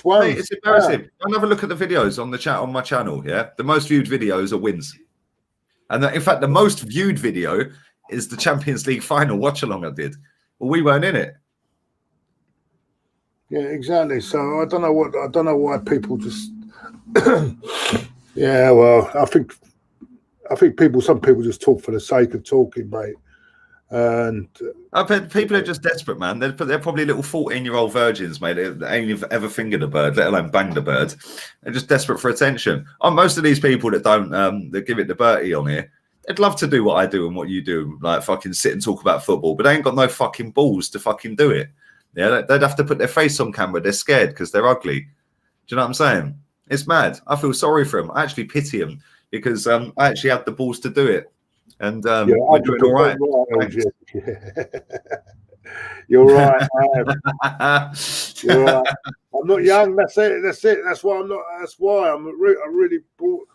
ones. Mate, it's embarrassing. I'll have a look at the videos on the chat on my channel. Yeah, the most viewed videos are wins, and in fact, the most viewed video is the Champions League final watch along I did. Well, we weren't in it. Yeah, exactly. So I don't know why people just. Yeah, well, I think some people just talk for the sake of talking, mate. And I bet people are just desperate, man. They're probably little 14-year-old virgins, mate. They ain't ever fingered a bird, let alone banged a bird. They're just desperate for attention. Most of these people that don't, that give it the Bertie on here, they'd love to do what I do and what you do, like fucking sit and talk about football, but they ain't got no fucking balls to fucking do it. Yeah, they'd have to put their face on camera. They're scared because they're ugly. Do you know what I'm saying? It's mad. I feel sorry for them. I actually pity them because I actually had the balls to do it. And we're doing all right. You're right. You're right. I'm not young. That's it. That's why I'm not. That's why I'm really bored.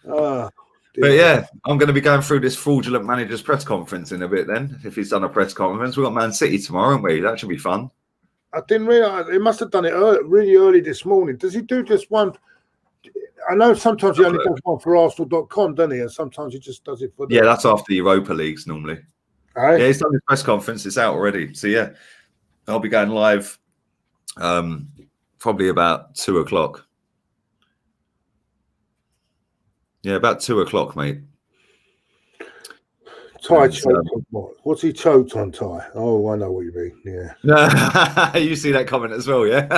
But yeah, I'm going to be going through this fraudulent manager's press conference in a bit. Then, if he's done a press conference, we've got Man City tomorrow, haven't we? That should be fun. I didn't realise he must have done it really early this morning. Does he do just one? I know sometimes he only does one for Arsenal.com, doesn't he? And sometimes he just does it for. Yeah, that's after the Europa Leagues normally. Right. Yeah, he's done his press conference. It's out already. So yeah, I'll be going live probably about 2 o'clock. Yeah, about 2 o'clock, mate. Ty choked on what? What's he choked on, Ty? Oh, I know what you mean. Yeah. You see that comment as well, yeah?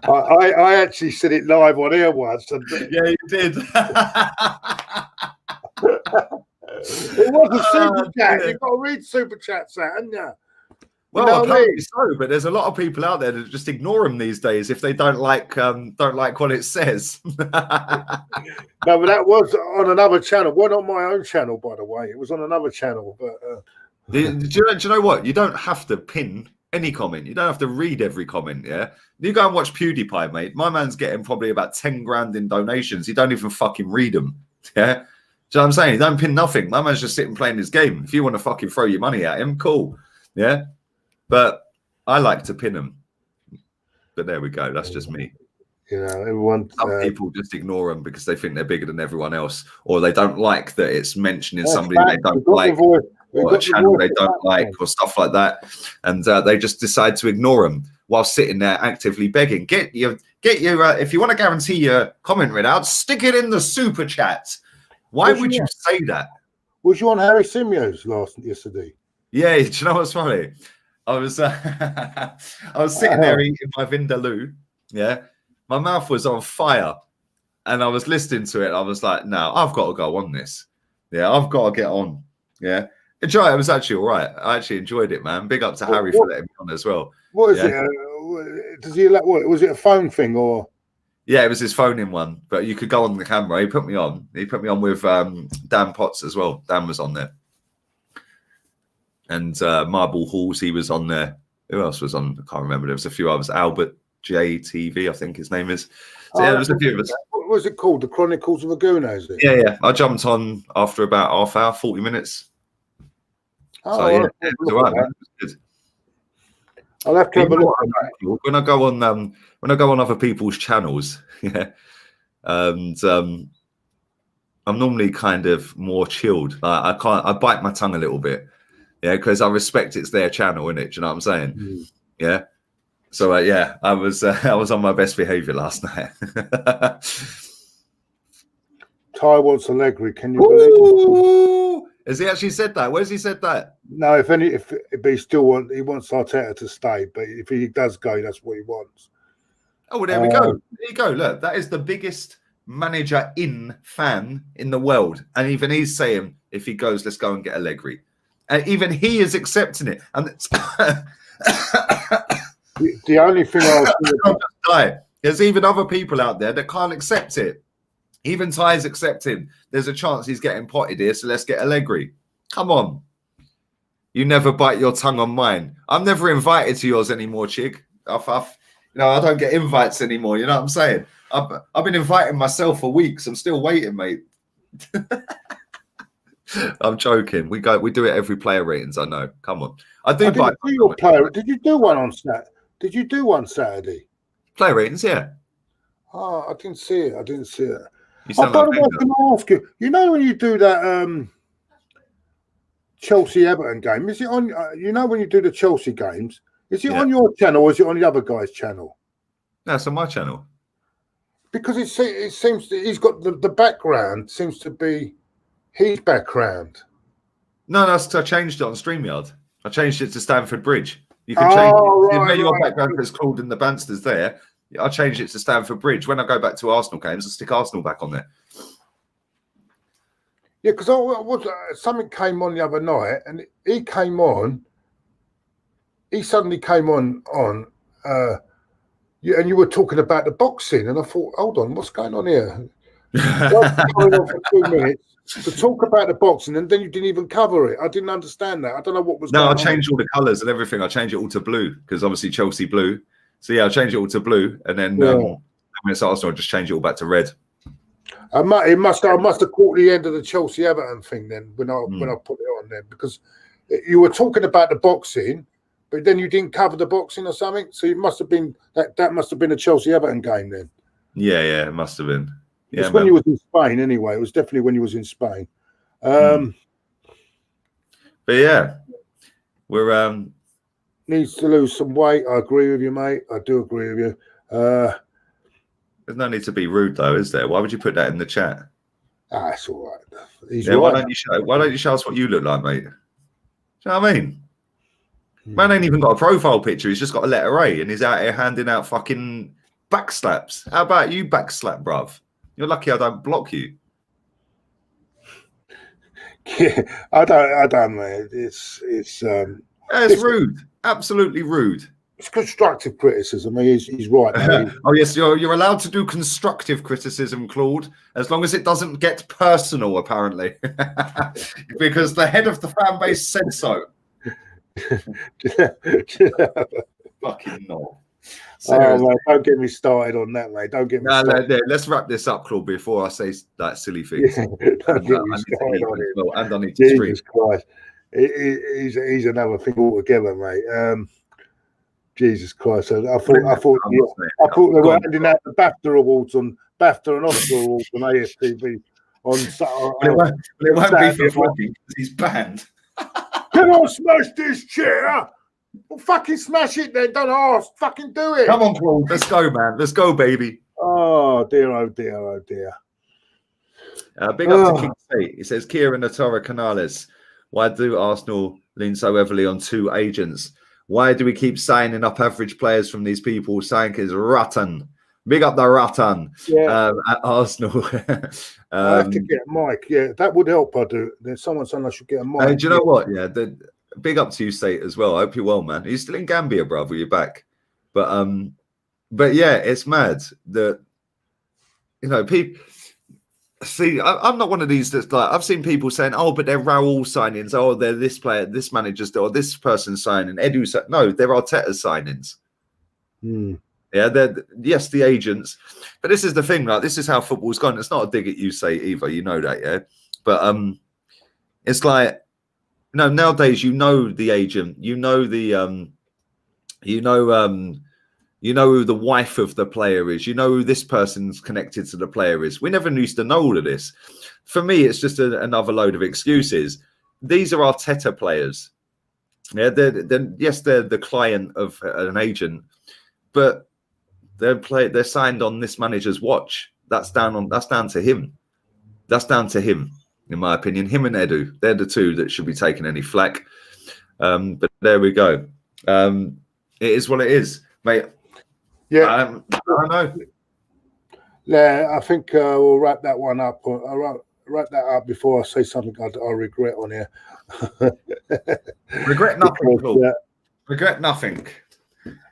I actually said it live on air once. And yeah, you did. It was a super chat. You've got to read super chats, haven't you? Well, apparently so, but there's a lot of people out there that just ignore them these days if they don't like what it says. No, but that was on another channel. Well, not my own channel, by the way. It was on another channel. But do you know what? You don't have to pin any comment. You don't have to read every comment. Yeah, you go and watch PewDiePie, mate. My man's getting probably about 10 grand in donations. He don't even fucking read them. Yeah. Do you know what I'm saying? He don't pin nothing. My man's just sitting playing his game. If you want to fucking throw your money at him, cool. Yeah. But I like to pin them. But there we go. That's just me. You know, everyone. Some people just ignore them because they think they're bigger than everyone else, or they don't like that it's mentioning somebody they don't like, or a channel they don't like, or stuff like that, and they just decide to ignore them while sitting there actively begging. Get your. If you want to guarantee your comment read out, stick it in the super chat. Why would you say that? Was you on Harry Simio's yesterday? Yeah, do you know what's funny? I was sitting there eating my vindaloo. Yeah, my mouth was on fire, and I was listening to it. I was like, "No, I've got to go on this. Yeah, I've got to get on. Yeah, it was actually all right. I actually enjoyed it, man. Big up to Harry for letting me on as well. What is it? Does he like? What was it? A phone thing or? Yeah, it was his phone in one, but you could go on the camera. He put me on. He put me on with Dan Potts as well. Dan was on there. And Marble Halls, he was on there. Who else was on? I can't remember. There was a few others. Albert JTV, I think his name is. So, yeah, there was a few of us. What was it called? The Chronicles of a Gooner, is it? Yeah. I jumped on after about half hour, 40 minutes. Oh, so, yeah, it was all right, man. It was good. I'll have to have a look. When I go on other people's channels, yeah, and I'm normally kind of more chilled. I bite my tongue a little bit. Yeah, because I respect it's their channel, innit? Do you know what I'm saying? Mm. Yeah. So yeah, I was on my best behaviour last night. Ty wants Allegri. Can you believe? Has he actually said that? Where's he said that? No, if he still wants Arteta to stay, but if he does go, that's what he wants. Oh, well, there we go. There you go. Look, that is the biggest manager fan in the world, and even he's saying if he goes, let's go and get Allegri. And even he is accepting it. And it's the only thing there's even other people out there that can't accept it. Even Ty's accepting. There's a chance he's getting potted here, so let's get Allegri. Come on. You never bite your tongue on mine. I'm never invited to yours anymore, chick. I don't get invites anymore. You know what I'm saying? I've been inviting myself for weeks. I'm still waiting, mate. I'm joking. We do it every player ratings. I know. Come on. I do buy your player. Did you do one on Saturday? Did you do one Saturday? Player ratings, yeah. Oh, I didn't see it. I didn't see it. By the way, I was going to ask you. You know when you do that Chelsea Everton game, is it on? You know when you do the Chelsea games, is it on your channel or is it on the other guy's channel? No, it's on my channel. Because it seems that he's got the background seems to be his background. No, I changed it on StreamYard. I changed it to Stamford Bridge. You can change it. You made your background as Claude and the banstas there. I changed it to Stamford Bridge. When I go back to Arsenal games, I'll stick Arsenal back on there. Yeah, because something came on the other night, and he came on. He suddenly came on, and you were talking about the boxing, and I thought, hold on, what's going on here? Going on for 2 minutes to talk about the boxing, and then you didn't even cover it. I didn't understand that. I don't know what was going on. No, I changed all the colours and everything. I changed it all to blue because obviously Chelsea blue. So yeah, I changed it all to blue, and then when it's Arsenal, I just changed it all back to red. I must have caught the end of the Chelsea Everton thing then when I put it on there, because you were talking about the boxing, but then you didn't cover the boxing or something. So it must have been that must have been a Chelsea Everton game then. Yeah, it must have been. Yeah, it's when you was in Spain anyway. It was definitely when you was in Spain. But yeah, we're needs to lose some weight. I agree with you, mate. I do agree with you. There's no need to be rude, though, is there? Why would you put that in the chat? It's all right. Right. Why don't you show us what you look like, mate? Do you know what I mean? Man ain't even got a profile picture. He's just got a letter A, and he's out here handing out fucking backslaps. How about you, backslap, bruv? You're lucky I don't block you. Yeah, I don't, mate. It's rude. Absolutely rude. It's constructive criticism. He's right. Oh yes, you're allowed to do constructive criticism, Claude, as long as it doesn't get personal, apparently, because the head of the fan base said so. Fucking no. Oh, mate, don't get me started on that, mate. Don't get me started. No, let's wrap this up, Claude, before I say that silly thing. Don't get me started on it. Well, and I need to Jesus Christ. He's another thing altogether, mate. Jesus Christ! I thought they were handing out the BAFTA awards and Oscar awards on AFTV on Saturday. It won't be for vlogging because he's banned. Can I smash this chair? Well, fucking smash it then. Don't ask. Fucking do it. Come on, Claude. Let's go, man. Let's go, baby. Oh dear! Oh dear! Oh dear! Big up to King State. He says, Kieran Natora Canales. Why do Arsenal lean so heavily on two agents? Why do we keep signing up average players from these people? Sank is rotten. Big up the rotten at Arsenal. I have to get a mic. Yeah, that would help. I do. There's someone saying I should get a mic. Do you know what? Yeah, big up to you, State, as well. I hope you're well, man. You're still in Gambia, brother. You're back. But yeah, it's mad that people. See, I'm not one of these that's like, I've seen people saying, oh, but they're Raul signings. Oh, they're this player, this manager's, or this person signing. Edu, no, they're Arteta's signings. Yeah, yes, the agents. But this is the thing, like, this is how football's gone. It's not a dig at you, say, either. You know that, yeah? But it's like, nowadays, the agent, you know who the wife of the player is. You know who this person's connected to the player is. We never used to know all of this. For me, it's just another load of excuses. These are Arteta players. Yeah, yes, they're the client of an agent, but they're signed on this manager's watch. That's down to him. That's down to him, in my opinion. Him and Edu, they're the two that should be taking any flack. But there we go. It is what it is, mate. Yeah, I don't know. Yeah, I think we'll wrap that one up. I'll wrap that up before I say something I regret on here. Regret nothing. Regret nothing.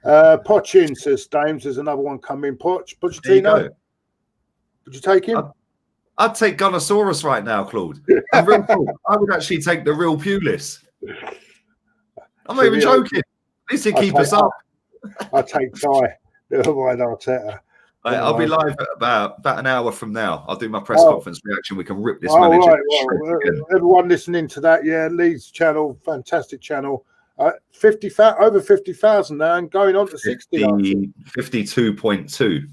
Pochin says Dames. There's another one coming. Pochettino. Would you take him? I'd take Gunnosaurus right now, Claude. I would actually take the real Pulis. I'm not even joking. At least he'd keep us up. I take Ty. Never mind Arteta. I'll be live at about an hour from now. I'll do my press conference reaction. We can rip this manager. Right. Well, everyone listening to that, Leeds channel, fantastic channel. 50,000 over 50,000 now, and going on to 60. 52.2.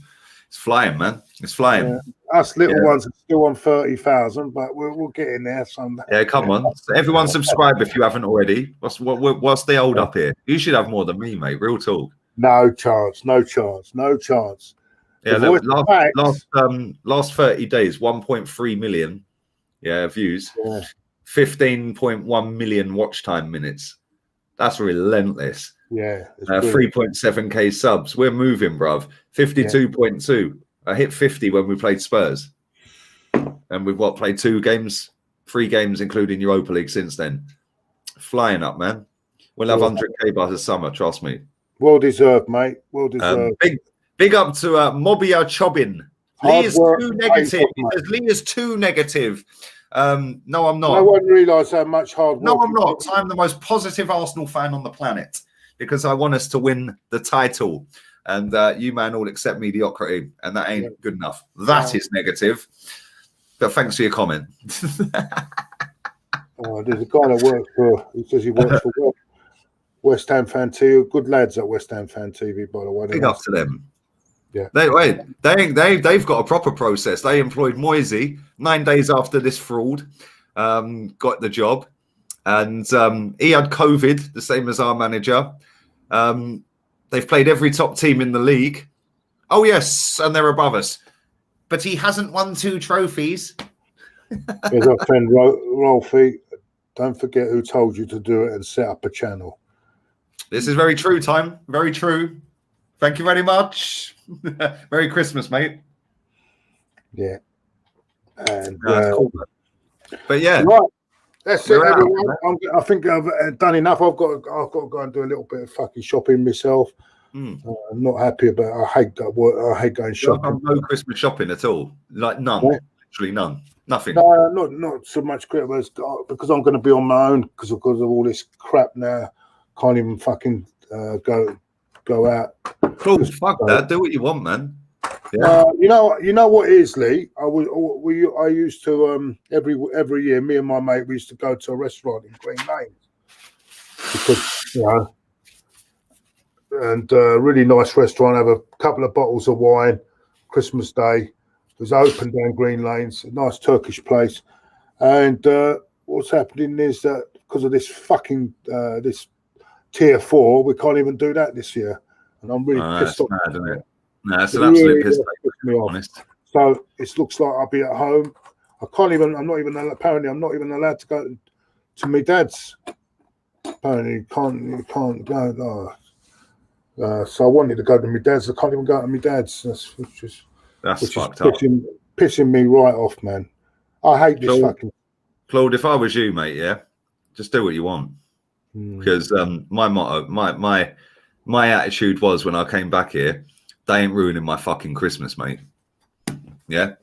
It's flying, man. It's flying. Yeah. Us little ones are still on 30,000, but we'll get in there someday. Yeah, come on. So everyone subscribe if you haven't already. What's the hold up here? You should have more than me, mate. Real talk. No chance. Yeah, look, last 30 days, 1.3 million views, 15.1 million watch time minutes. That's relentless. Yeah. 3.7k subs. We're moving, bruv. 52.2. I hit 50 when we played Spurs. And we've played 3 games, including Europa League since then. Flying up, man. We'll have 100k by the summer, trust me. Well deserved, mate. Well deserved. Big up to Mobia Chobin. Lee is too negative. He says Lee is too negative. No, I'm not. No one realised how much hard work. No, I'm not. I'm the most positive Arsenal fan on the planet because I want us to win the title. And you, man, all accept mediocrity. And that ain't good enough. That is negative. But thanks for your comment. There's a guy that works for, he says he works for West Ham Fan TV. Good lads at West Ham Fan TV, by the way. Big up to them. Yeah. They've got a proper process. They employed Moisey 9 days after this fraud, got the job, and he had COVID, the same as our manager. They've played every top team in the league. Oh yes, and they're above us, but he hasn't won 2 trophies. There's our friend Rolfie. Don't forget who told you to do it and set up a channel. This is very true, Time. Very true. Thank you very much. Merry Christmas, mate. Yeah. And cool. But yeah. Right. That's it, everyone. I think I've done enough. I've got to go and do a little bit of fucking shopping myself. I'm not happy about it. I hate going shopping. I've no Christmas shopping at all. Like none. Yeah. Literally none. Nothing. No, not so much Christmas because I'm going to be on my own because of all this crap now. Can't even fucking go out. Cool, fuck that. Do what you want, man. Yeah. You know what it is, Lee? I used to every year, me and my mate, we used to go to a restaurant in Green Lane because and really nice restaurant. Have a couple of bottles of wine. Christmas Day, it was open down Green Lanes, a nice Turkish place. And what's happening is that because of this fucking this tier 4, we can't even do that this year, and I'm really pissed off. Mad, isn't it? No, it's an absolute piss take, to be honest. So it looks like I'll be at home. I'm not even allowed to go to my dad's. Apparently, you can't go. So I wanted to go to my dad's. I can't even go to my dad's. Which is fucked up. Pissing me right off, man. I hate this fucking. Claude, if I was you, mate, just do what you want. Because my motto, my attitude was when I came back here, they ain't ruining my fucking Christmas, mate. Yeah,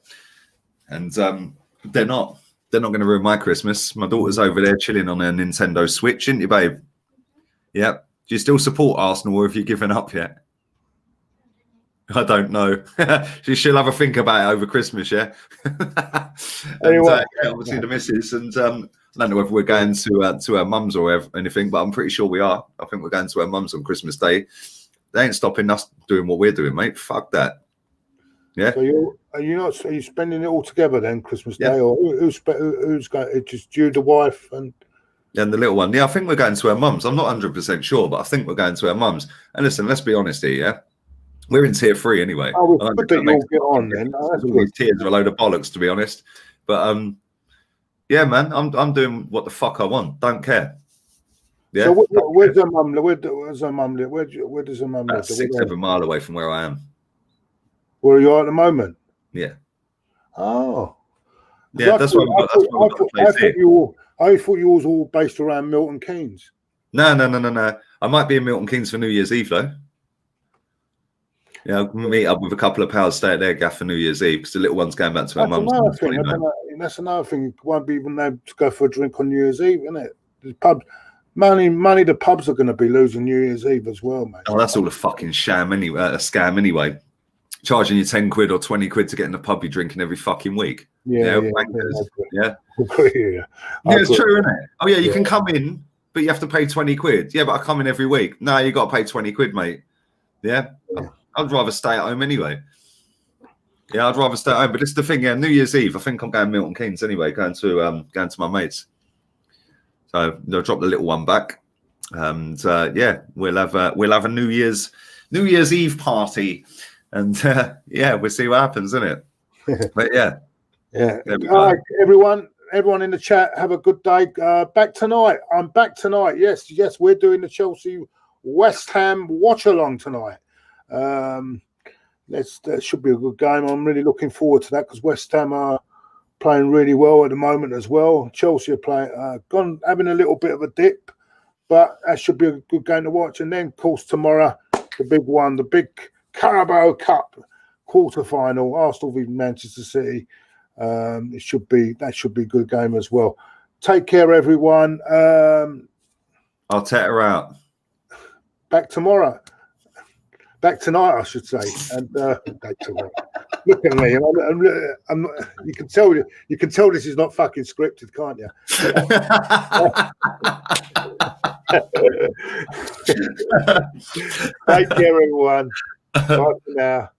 and they're not going to ruin my Christmas. My daughter's over there chilling on her Nintendo Switch, isn't you, babe? Yeah. Do you still support Arsenal, or have you given up yet? I don't know. She'll have a think about it over Christmas, yeah. Anyway, obviously the missus, and I don't know whether we're going to our mum's or anything, but I'm pretty sure we are. I think we're going to our mum's on Christmas Day. They ain't stopping us doing what we're doing, mate. Fuck that. Yeah. So are you spending it all together then, Christmas Day, or who's going? It's just you, the wife, and the little one. Yeah, I think we're going to our mum's. I'm not 100% sure, but I think we're going to our mum's. And listen, let's be honest here, yeah. We're in tier 3 anyway. Oh, well, good that you'll get on then. These tiers are a load of bollocks, to be honest. But yeah, man, I'm doing what the fuck I want. Don't care. Yeah. So where's her mum? Where does her mum live? Where does her mum live? 6-7 miles away from where I am. Where are you at the moment? Yeah. Oh. Yeah, that's what I've got. I thought you was all based around Milton Keynes. No. I might be in Milton Keynes for New Year's Eve though. Yeah, I'll meet up with a couple of pals, stay at their gaff for New Year's Eve because the little one's going back to her mum's. That's another thing. You won't be even able to go for a drink on New Year's Eve, isn't it? The pub, money the pubs are going to be losing New Year's Eve as well, mate. Oh, that's all a fucking sham anyway. A scam anyway. Charging you 10 quid or 20 quid to get in the pub you're drinking every fucking week. Yeah, it's true, isn't it? Oh yeah, you can come in, but you have to pay 20 quid. Yeah, but I come in every week. No, you got to pay 20 quid, mate. Yeah, I'd rather stay at home anyway. Yeah, I'd rather stay at home. But it's the thing. Yeah, New Year's Eve. I think I'm going Milton Keynes anyway. Going to my mates. So they'll drop the little one back, and yeah, we'll have a New Year's Eve party, and yeah, we'll see what happens, isn't it? But yeah. All right, everyone in the chat, have a good day. Back tonight. I'm back tonight. Yes, we're doing the Chelsea West Ham watch along tonight. That should be a good game. I'm really looking forward to that because West Ham are playing really well at the moment as well. Chelsea are playing, having a little bit of a dip, but that should be a good game to watch. And then, of course, tomorrow, the big one, the big Carabao Cup quarter-final, Arsenal v Manchester City. That should be a good game as well. Take care, everyone. Arteta out. Back tomorrow. Back tonight, I should say. And back tomorrow. Look at me. I'm not, you can tell this is not fucking scripted, can't you? Take care, everyone. Bye for now.